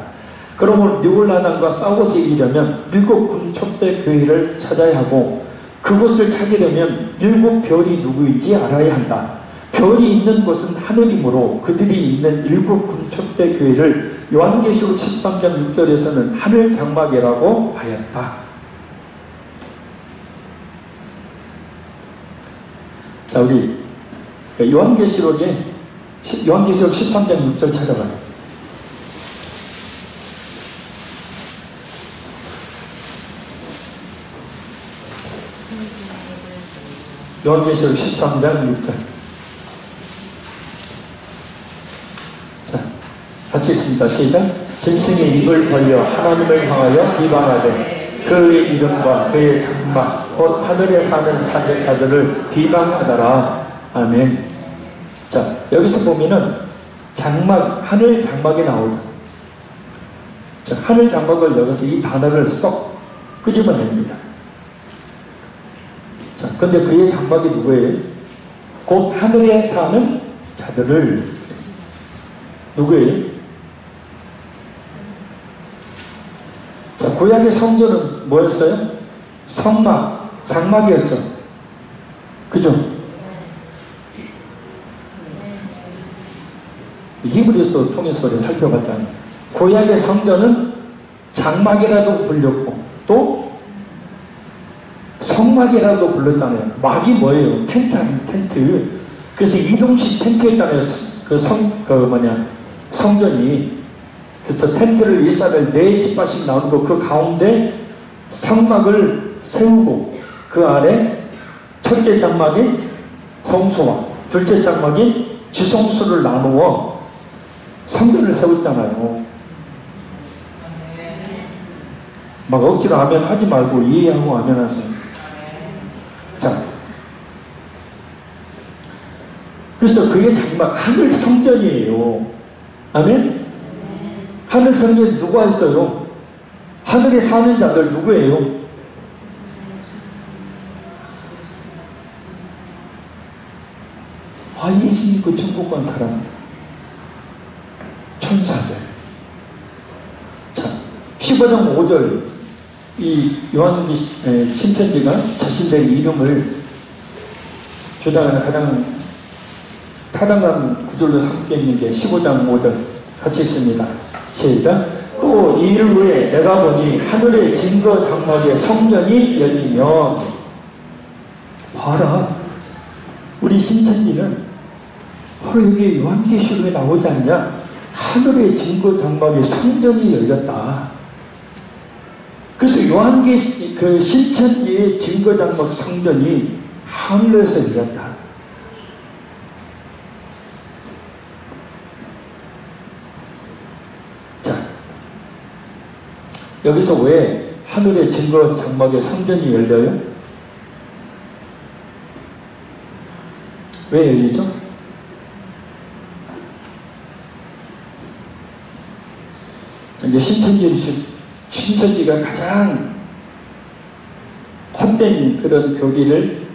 그러므로 느골라담과 싸워서 이기려면 일곱 군초대 교회를 찾아야 하고 그곳을 찾으려면 일곱 별이 누구인지 알아야 한다. 별이 있는 곳은 하늘이므로 그들이 있는 일곱 군초대 교회를 요한계시록 13장 6절에서는 하늘 장막이라고 하였다. 자, 우리 요한계시록 13장 6절 찾아봐요. 요한계시록 13장 6절. 자, 같이 읽습니다. 시작. 짐승의 입을 벌려 하나님을 향하여 비방하되 그의 이름과 그의 장막 곧 하늘에 사는 사역자들을 비방하더라. 아멘. 자, 여기서 보면은 장막, 하늘 장막이 나오죠. 자, 하늘 장막을 여기서 이 단어를 쏙 끄집어냅니다. 자, 근데 그의 장막이 누구예요? 곧 하늘에 사는 자들을. 누구예요? 자, 구약의 성전은 뭐였어요? 성막, 장막이었죠. 그죠? 히브리서 통해서 살펴봤잖아요. 구약의 성전은 장막이라도 불렸고 또 성막이라도 불렀잖아요. 막이 뭐예요? 텐트 아니에요, 텐트. 그래서 이동식 텐트였잖아요. 성전이. 그래서 텐트를 일사를 네 집밭씩 나누고 그 가운데 성막을 세우고 그 아래 첫째 장막이 성소와 둘째 장막이 지성소를 나누어 성전을 세웠잖아요. 막 억지로 아멘 하지 말고 이해하고 아멘 하세요. 자, 그래서 그게 장막, 하늘 성전이에요. 아멘? 하늘 성전에 누가 있어요? 하늘에 사는 자들 누구예요? 예수 믿고 천국 간 사람들, 천사들. 15장 5절 이 요한복음 신천지가 자신들의 이름을 주장하는 가장 타당한 구절로 삼고 있는 게 15장 5절 같이 읽습니다. 시작. 또 이일 후에 내가 보니 하늘의 증거 장막에 성전이 열리며, 봐라, 우리 신천지는 바로 여기 요한계시록에 나오지 않냐? 하늘의 증거 장막에 성전이 열렸다. 그래서 그 신천지의 증거 장막 성전이 하늘에서 열렸다. 자, 여기서 왜 하늘의 증거 장막에 성전이 열려요? 왜 열리죠? 이제 신천지가 가장 헛된 그런 교리를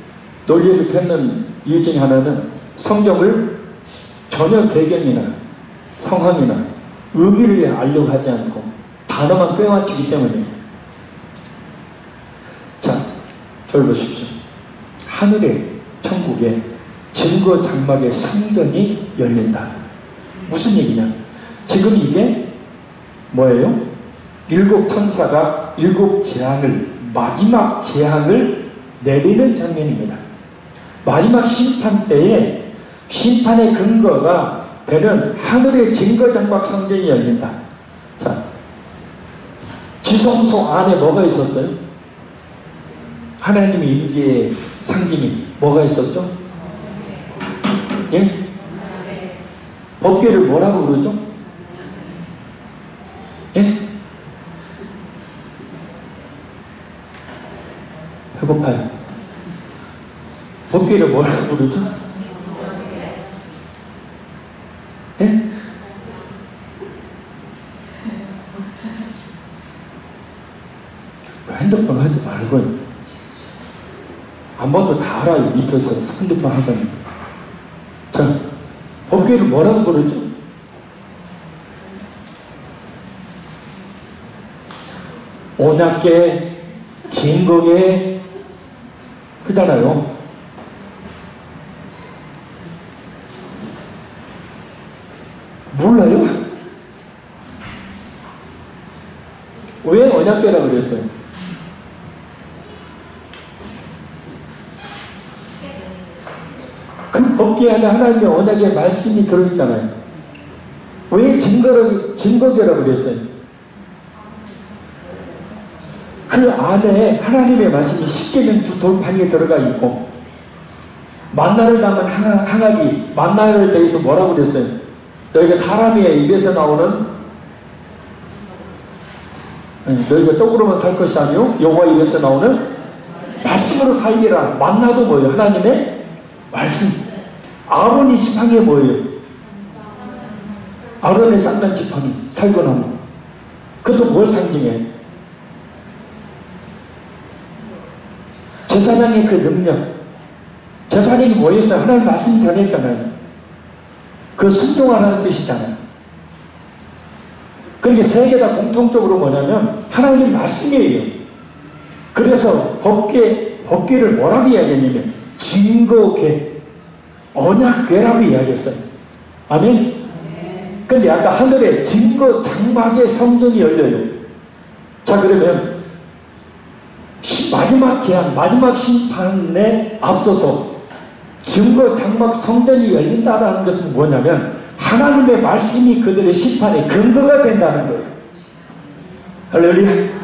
논리를 펴는 이유 중에 하나는 성경을 전혀 배경이나 성함이나 의미를 알려고 하지 않고 단어만 꿰맞추기 때문이에요. 자, 저를 보십시오. 하늘의 천국에 증거 장막의 성전이 열린다. 무슨 얘기냐? 지금 이게 뭐예요? 일곱 천사가 일곱 재앙을, 마지막 재앙을 내리는 장면입니다. 마지막 심판 때에 심판의 근거가 되는 하늘의 증거 장막 성전이 열린다. 자, 지성소 안에 뭐가 있었어요? 하나님의 임재의 상징이 뭐가 있었죠? 예? 법궤를 뭐라고 그러죠? 예? 배고파요. 법궤를 뭐라고 그러죠? 예? 핸드폰 하지 말고 안 봐도 다 알아요. 밑에서 핸드폰 하거든요. 자, 법궤를 뭐라고 그러죠? 언약궤, 증거궤, 그잖아요. 몰라요? 왜 언약궤라고 그랬어요? 그 법궤 안에 하나님의 언약의 말씀이 들어있잖아요. 왜 증거궤라고 그랬어요? 그 안에 하나님의 말씀이 십계명 두 돌판에 들어가 있고, 만나를 담은 항아리, 만나를 대해서 뭐라고 그랬어요? 너희가 사람의 입에서 나오는, 너희가 떡으로만 살 것이 아니요 여호와 입에서 나오는 말씀으로 살리라. 만나도 뭐예요? 하나님의 말씀. 아론이 지팡이 뭐예요? 아론의 쌍난 지팡이, 살구나무. 그것도 뭘 상징해? 제사장의 그 능력. 제사장이 뭐였어요? 하나님 말씀 전했잖아요. 그 순종하라는 뜻이잖아요. 그러니까 세 개 다 공통적으로 뭐냐면 하나님 말씀이에요. 그래서 법궤를 뭐라고 이야기했냐면 증거궤, 언약궤라고 이야기했어요. 아멘? 근데 아까 하늘에 증거 장막의 성전이 열려요. 자, 그러면 마지막 재앙, 마지막 심판에 앞서서 증거 장막 성전이 열린다는 것은 뭐냐면 하나님의 말씀이 그들의 심판의 근거가 된다는 거예요. 할렐루야.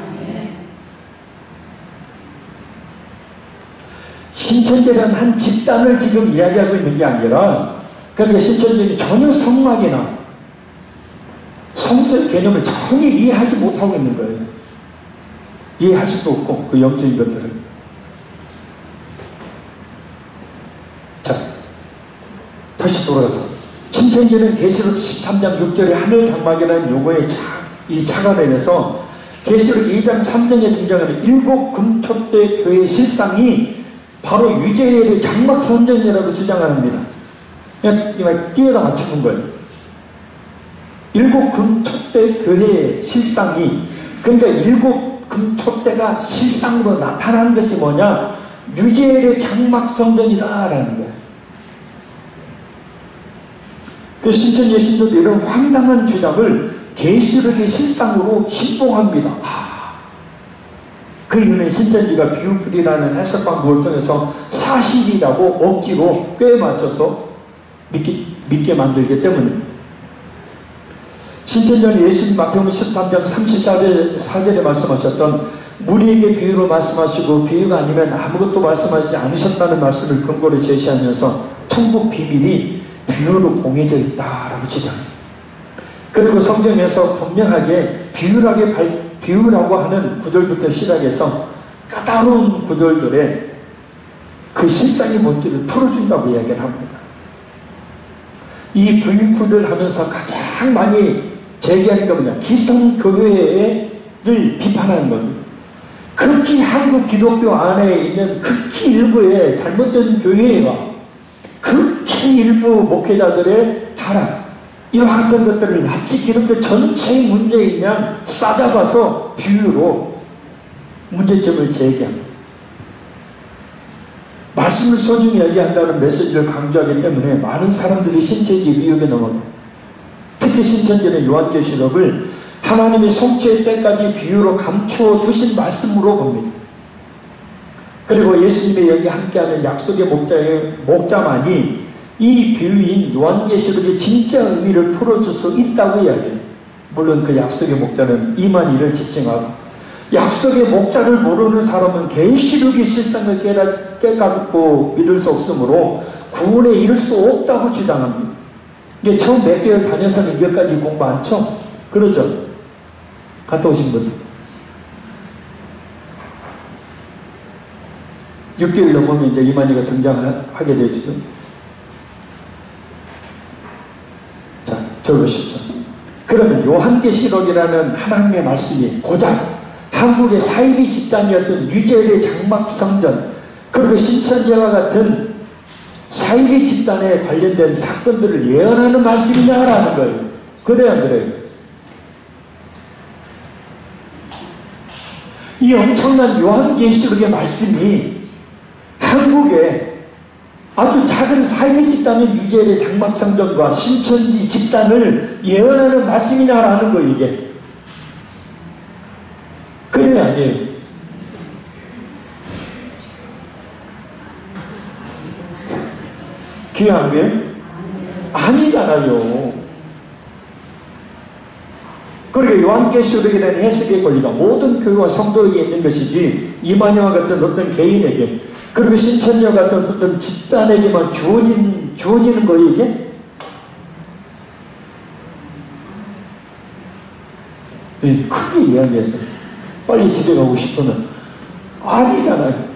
신천지라는 한 집단을 지금 이야기하고 있는 게 아니라, 그러니까 신천지는 전혀 성막이나 성서의 개념을 전혀 이해하지 못하고 있는 거예요. 이해할 수도 없고, 그 영적인 것들을. 자, 다시 돌아가서 신천지는 계시록 13장 6절에 하늘 장막이라는 용어에 착안해서 계시록 2장 3장에 등장하는 일곱 금촛대 교회의 실상이 바로 유재열의 장막 성전이라고 주장합니다. 그냥 이말 띄어다 맞추는 거예요. 일곱 금촛대 교회의 실상이 그러니까 일곱 금촛대가 실상으로 나타나는 것이 뭐냐? 유재일의 장막 성전이다라는 거예요. 그 신천 예신도도 이런 황당한 주장을 계시록의 실상으로 신봉합니다. 그 이유는 신천지가 비유풀이라는 해석 방법을 통해서 사실이라고 억지로 꽤 맞춰서 믿게 만들기 때문입니다. 신천지는 예수님 마태복음 13장 34절에 말씀하셨던 무리에게 비유로 말씀하시고 비유가 아니면 아무것도 말씀하지 않으셨다는 말씀을 근거로 제시하면서 천국 비밀이 비유로 공해져 있다라고 주장합니다. 그리고 성경에서 분명하게 비유라고 하는 구절부터 시작해서 까다로운 구절들에 그 실상이 뭔지를 풀어준다고 이야기를 합니다. 이 비유풀을 하면서 가장 많이 제기하는 게 뭐냐? 기성교회를 비판하는 겁니다. 극히 한국 기독교 안에 있는 극히 일부의 잘못된 교회와 극히 일부 목회자들의 타락, 이와 같은 것들을 마치 기독교 전체의 문제인 양 싸잡아서 비유로 문제점을 제기합니다. 말씀을 소중히 이야기한다는 메시지를 강조하기 때문에 많은 사람들이 신천지 미혹에 넘어갑니다. 특히 신천지는 요한계시록을 하나님의 성취의 때까지 비유로 감추어 두신 말씀으로 봅니다. 그리고 예수님의 여기 함께하는 약속의 목자만이 이 비유인 요한계시록의 진짜 의미를 풀어줄 수 있다고 이야기해요. 물론 그 약속의 목자는 이만희를 지칭하고, 약속의 목자를 모르는 사람은 계시록의 실상을 깨닫고 믿을 수 없으므로 구원에 이를 수 없다고 주장합니다. 이게 처음 몇 개월 다녀서는 이것까지 공부 안 쳐? 그러죠? 갔다 오신 분들 6개월 넘으면 이제 이만희가 등장하게 되죠. 자, 적으시죠. 그러면 요한계시록이라는 하나님의 말씀이 고작 한국의 사이비 집단이었던 유재일의 장막성전, 그리고 신천지와 같은 사이비 집단에 관련된 사건들을 예언하는 말씀이냐라는 거예요. 그래요, 안 그래요? 이 엄청난 요한계시록의 말씀이 한국에 아주 작은 사이비 집단인 유재일의 장막성전과 신천지 집단을 예언하는 말씀이냐라는 거예요, 이게. 그래요, 아니에요? 귀한 거예요? 아니잖아요. 그러니까 요한계시록에 대한 해석의 권리가 모든 교회와 성도에게 있는 것이지 이만희와 같은 어떤 개인에게, 그리고 신천지와 같은 어떤 집단에게만 주어지는 거예요, 이게? 네, 크게 이야기했어요. 빨리 집에 가고 싶으면. 아니잖아요.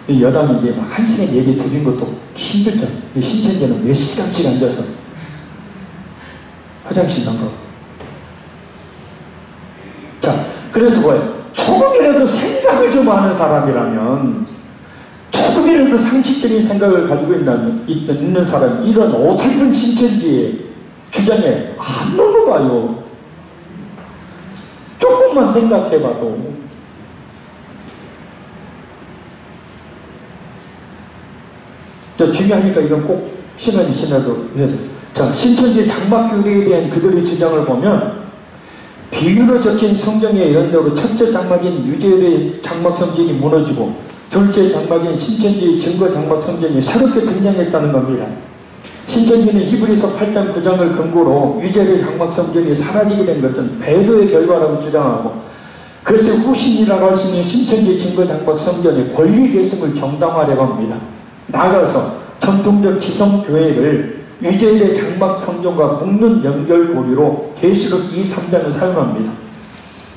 여담인데 막 1시간 얘기 드린 것도 힘들죠. 신천지는 몇 시간씩 앉아서 화장실 간 거. 자, 그래서 뭐예요? 조금이라도 생각을 좀 하는 사람이라면, 조금이라도 상식적인 생각을 가지고 있는 사람, 이런 어설픈 신천지의 주장에 안 넘어가요. 조금만 생각해봐도. 자, 중요하니까 이건 꼭 시간이 지나도 해서. 자, 신천지 장막교리에 대한 그들의 주장을 보면, 비유로 적힌 성경에 이런 대로 첫째 장막인 유재일의 장막성전이 무너지고 둘째 장막인 신천지의 증거 장막성전이 새롭게 등장했다는 겁니다. 신천지는 히브리서 8장 9장을 근거로 유재일의 장막성전이 사라지게 된 것은 배도의 결과라고 주장하고, 그것을 후신이라고 할 수 있는 신천지 증거 장막성전의 권리 계승을 정당화하려고 합니다. 나아가서 전통적 기성교회를 유재일의 장막성전과 묶는 연결고리로 계시록 2, 3장을 사용합니다.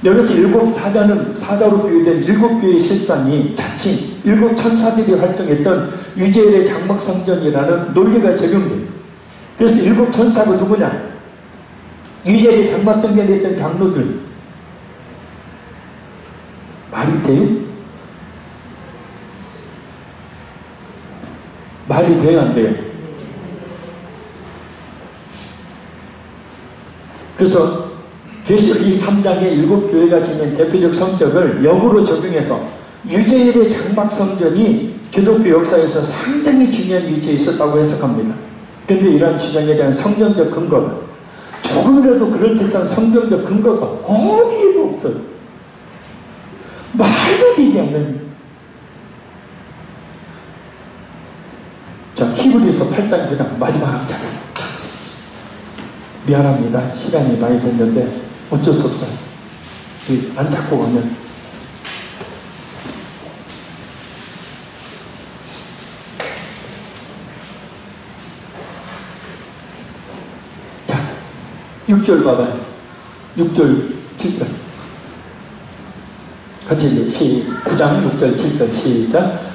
여기서 일곱 사자는 사자로 비유된 일곱 교회의 실상이 자칭 일곱 천사들이 활동했던 유재일의 장막성전이라는 논리가 적용됩니다. 그래서 일곱 천사가 누구냐? 유재일의 장막성전에 있던 장로들. 말이 돼요? 말이 돼요, 안 돼요? 그래서 계시록 이 3장의 7교회가 지닌 대표적 성격을 역으로 적용해서 유재일의 장막 성전이 기독교 역사에서 상당히 중요한 위치에 있었다고 해석합니다. 그런데 이러한 주장에 대한 성경적 근거가 조금이라도 그럴듯한 성경적 근거가 어디에도 없어요. 말도 되지 않는. 자, 히브리서 8장 9장 마지막 한 장. 미안합니다. 시간이 많이 됐는데 어쩔 수 없어요. 안 잡고 가면. 자, 6절 봐봐요. 6절, 7절. 같이 이제 9장 6절, 7절 시작.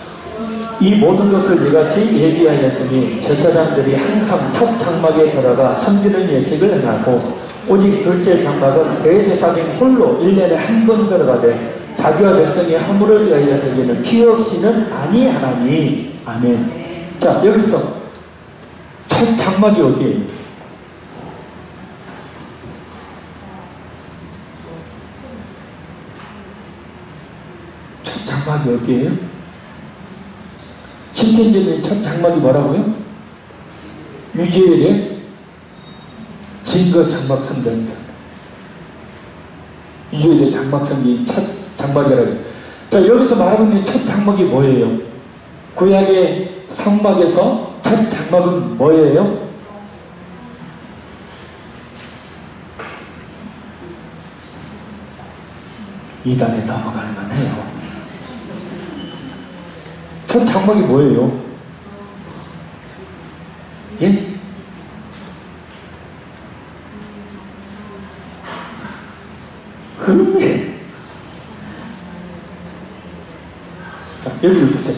이 모든 것을 이같이 예비하였으니 제사장들이 항상 첫 장막에 들어가 섬기는 예식을 행하고 오직 둘째 장막은 대제사장이 홀로 1년에 한 번 들어가되 자기와 백성이 화물을 위하여 드리는 피 없이는 아니하나니. 아멘. 자, 여기서 첫 장막이 어디예요? 첫 장막이 어디예요? 신천지의 첫 장막이 뭐라고요? 유재일의 증거 장막 성전입니다. 유재일의 장막 성전이 첫 장막이라고 해요. 자, 여기서 말하고 있는 첫 장막이 뭐예요? 구약의 성막에서 첫 장막은 뭐예요? 이단에 넘어갈 만해요. 첫 장막이 뭐예요? 예? 흥미. 여기 보세요.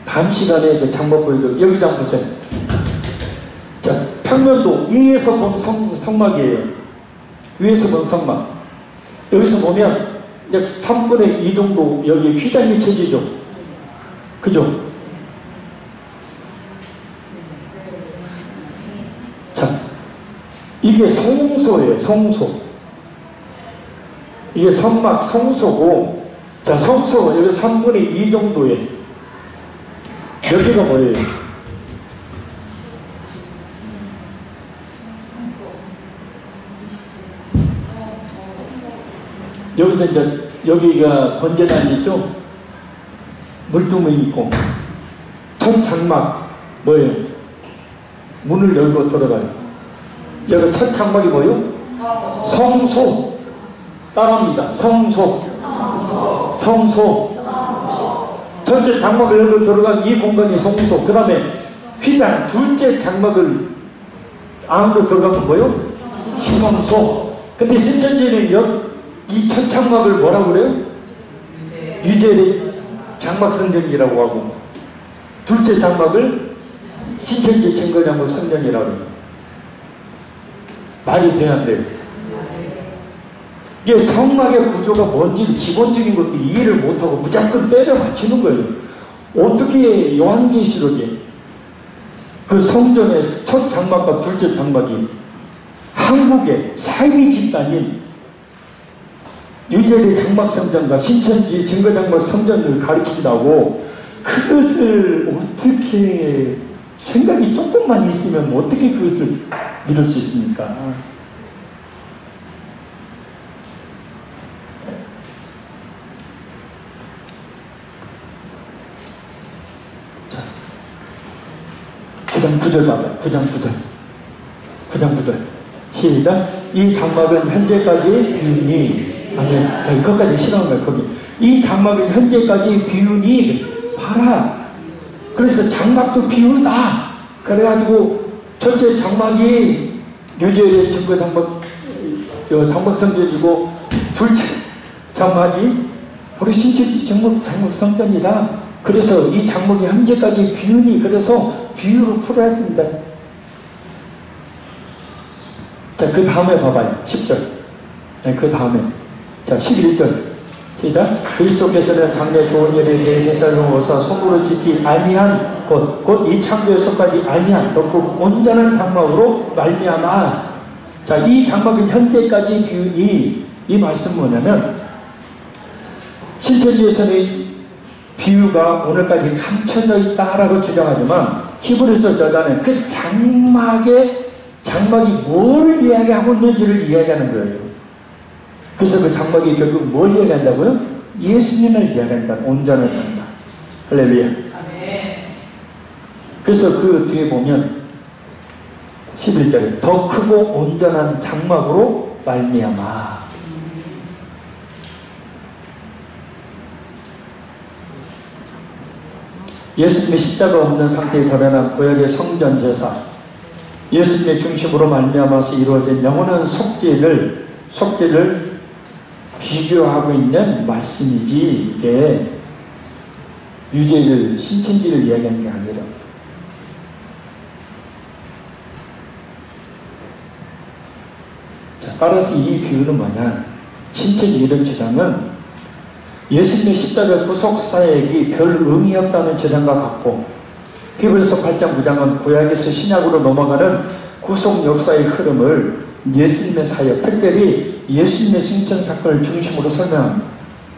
다음 시간에 그 장막 보여드리고 여기 장 보세요. 자, 평면도 위에서 본 성막이에요. 위에서 본 성막. 여기서 보면 이제 3분의 2 정도 여기 휘장이 쳐지죠. 그죠? 자, 이게 성소예요. 성소. 이게 성막 성소고, 자, 성소 여기 3분의 2 정도에 여기가 뭐예요? 여기서 이제 여기가 번제단이 있죠? 물두멍이 있고 첫 장막 뭐예요? 문을 열고 들어가요. 여기 첫 장막이 뭐예요? 성소. 따라합니다. 성소. 성소. 첫째 장막을 열고 들어간 이 공간이 성소. 그 다음에 휘장 둘째 장막을 안으로 들어가면 뭐예요? 지성소. 근데 신천지는 이 첫 장막을 뭐라고 그래요? 유재일의 장막 성전이라고 하고 둘째 장막을 신천지 증거 장막 성전이라고 해요. 말이 돼야 안 돼요. 이게 성막의 구조가 뭔지 기본적인 것도 이해를 못하고 무조건 때려 맞추는 거예요. 어떻게 요한계시록에 그 성전의 첫 장막과 둘째 장막이 한국의 사위 집단인 유재일의 장막 성전과 신천지 증거 장막 성전을 가리킨다고 그것을 어떻게 생각이 조금만 있으면 어떻게 그것을 믿을 수 있습니까? 자, 9장 9절 봐봐요. 9장 9절 시작. 이 장막은 현재까지 비운이 아니, 거기까지 실어온 거예요. 거기 이 장막은 현재까지 비운이 봐라. 그래서 장막도 비우다. 그래가지고 첫째 장막이 유재일의 증거 장막 장막 성전이고 둘째 장막이 우리 신천지 장막 성전이다. 그래서 이 장막이 현재까지 비운이 그래서 비유로 풀어야 된다. 자, 그 다음에 봐봐요. 10절. 네, 그 다음에. 자, 11절. 시작. 그리스도께서는 장래 좋은 일에 대해 제사장으로 오사 손으로 짓지 아니한 곧 이 창조에 속하지 아니한 덕후 온전한 장막으로 말미암아. 자, 이 장막은 현재까지 이 말씀은 뭐냐면, 신천지에서는 비유가 오늘까지 감춰져 있다라고 주장하지만, 히브리서 저자는 그 장막이 뭘 이야기하고 있는지를 이야기하는 거예요. 그래서 그 장막이 결국 뭘 이야기한다고요? 예수님을 이야기한다. 온전한 장막. 할렐루야. 그래서 그 뒤에 보면 11절에 더 크고 온전한 장막으로 말미암아. 예수님의 십자가 없는 상태에 드러난 구약의 성전 제사, 예수님의 중심으로 말미암아서 이루어진 영원한 속죄를 비교하고 있는 말씀이지, 이게 유죄를, 신천지를 이야기하는 게 아니라. 자, 따라서 이 비유는 뭐냐, 신천지 이런 주장은 예수님의 십자가 구속 사역이 별 의미 없다는 주장과 같고, 히브리서 8장 9장은 구약에서 신약으로 넘어가는 구속 역사의 흐름을 예수님의 사역, 특별히 예수님의 승천 사건을 중심으로 설명합니다.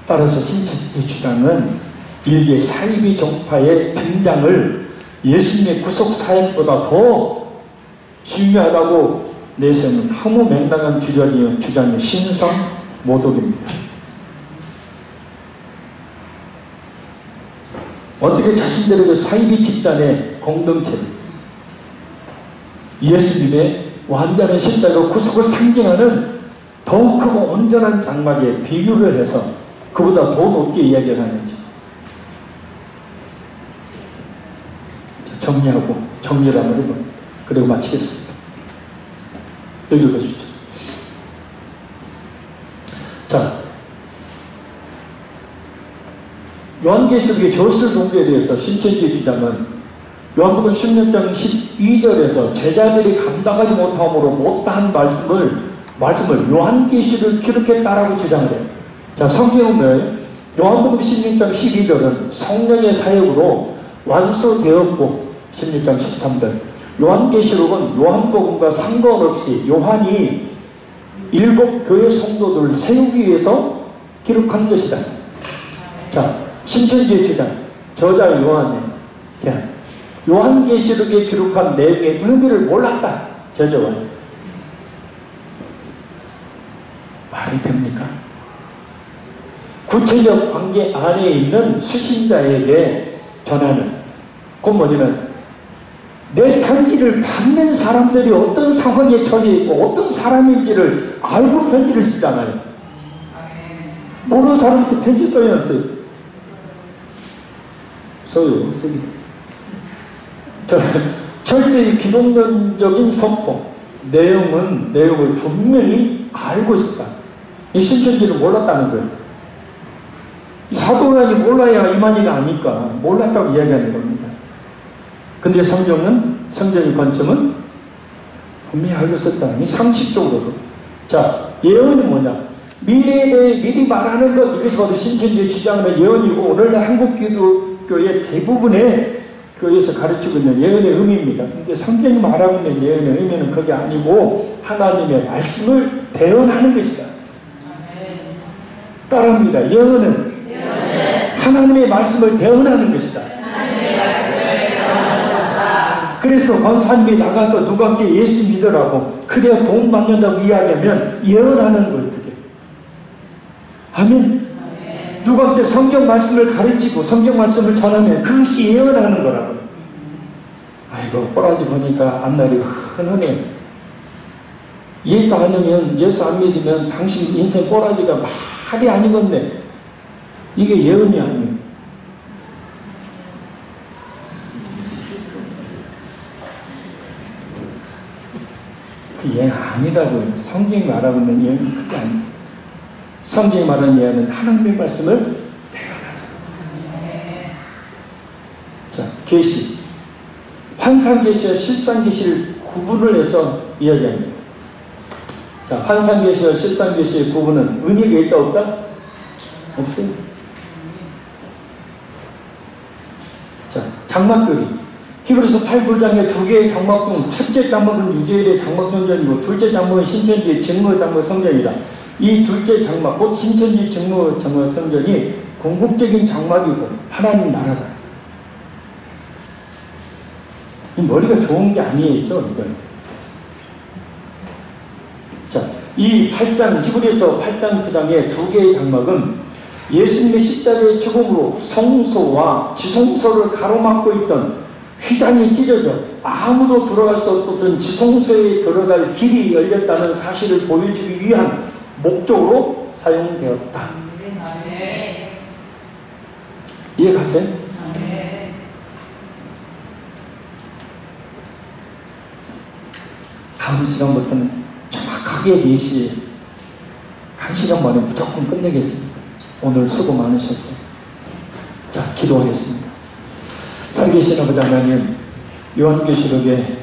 따라서 신천지의 주장은 일개 사이비 종파의 등장을 예수님의 구속 사역보다 더 중요하다고 내세우는 허무맹랑한 주장의 신성 모독입니다. 어떻게 자신들의 그 사이비 집단의 공동체를 예수님의 완전한 십자가 구속을 상징하는 더 크고 온전한 장막에 비유를 해서 그보다 더 높게 이야기를 하는지. 정리하고 정리를 한번 해보면, 그리고 마치겠습니다. 여기 읽어주시죠. 자, 요한계시록의 저술 동기에 대해서 신천지 주장은 요한복음 16장 12절에서 제자들이 감당하지 못함으로 못한 말씀을 요한계시록을 기록했다라고 주장을 해요. 자, 성경은 뭐예요? 요한복음 16장 12절은 성령의 사역으로 완수되었고, 16장 13절 요한계시록은 요한복음과 상관없이 요한이 7교회 성도들을 세우기 위해서 기록한 것이다. 자, 신천지의 주장, 저자 요한이 요한계시록에 기록한 내용의 의미를 몰랐다. 저자와 말이 됩니까? 구체적 관계 안에 있는 수신자에게 전하는, 그건 뭐냐면 내 편지를 받는 사람들이 어떤 상황에 처해 있고 어떤 사람인지를 알고 편지를 쓰잖아요. 모르는 사람한테 편지 써요, 안 써요? 써요, 쓰기. 철저히 기독론적인 선포, 내용을 분명히 알고 있었다. 이 신천지는 몰랐다는 거예요. 사도란이 몰라야 이만희가 아니까 몰랐다고 이야기하는 겁니다. 근데 성경의 관점은 분명히 알고 있었다. 이 상식적으로도. 자, 예언이 뭐냐? 미래에 대해 미리 말하는 것, 이것이 바로 신천지의 주장하는 예언이고, 오늘날 한국 기독교의 대부분의 교회에서 가르치고 있는 예언의 의미입니다. 근데 성경이 말하고 있는 예언의 의미는 그게 아니고 하나님의 말씀을 대언하는 것이다. 따라합니다. 예언은 하나님의 말씀을 대언하는 것이다. 그래서 권사님이 나가서 누가 함께 예수 믿으라고, 그래야 구원 받는다고 이야기하면 예언하는 거예요. 그게. 아멘. 누가 함께 성경 말씀을 가르치고 성경 말씀을 전하면 그것이 예언하는 거라고. 아이고, 꼬라지 보니까 앞날이 흔하네. 예수 안 믿으면 당신 인생 꼬라지가 말이 아니겠네. 이게 예언이 아니에요. 그 예언 아니라고요. 성경이 말하고 있는 예언이 그게 아니에요. 성경이 말하는 예언은 하나님의 말씀을 대언하는. 자, 계시. 환상계시와 실상계시를 구분을 해서 이야기합니다. 자, 환상계시와 실상계시의 구분은 의미가 있다 없다? 없어요. 자, 장막들이 히브리서 8, 9장에 두 개의 장막 중 첫째 장막은 유재일의 장막 성전이고 둘째 장막은 신천지의 증거 장막 성전이다. 이 둘째 장막, 곧 신천지 증거 장막 성전이 궁극적인 장막이고 하나님 나라다. 이 머리가 좋은 게 아니에요, 이건. 자, 이 8장, 히브리서 8장 9장의 두 개의 장막은 예수님의 십자가의 죽음으로 성소와 지성소를 가로막고 있던 휘장이 찢어져 아무도 들어갈 수 없었던 지성소에 들어갈 길이 열렸다는 사실을 보여주기 위한 목적으로 사용되었다. 이해 가세요? 다음 시간부터는 정확하게 4시에 1시간 만에 무조건 끝내겠습니다. 오늘 수고 많으셨어요. 자, 기도하겠습니다. 살아계신 아버지 하나님, 요한계시록에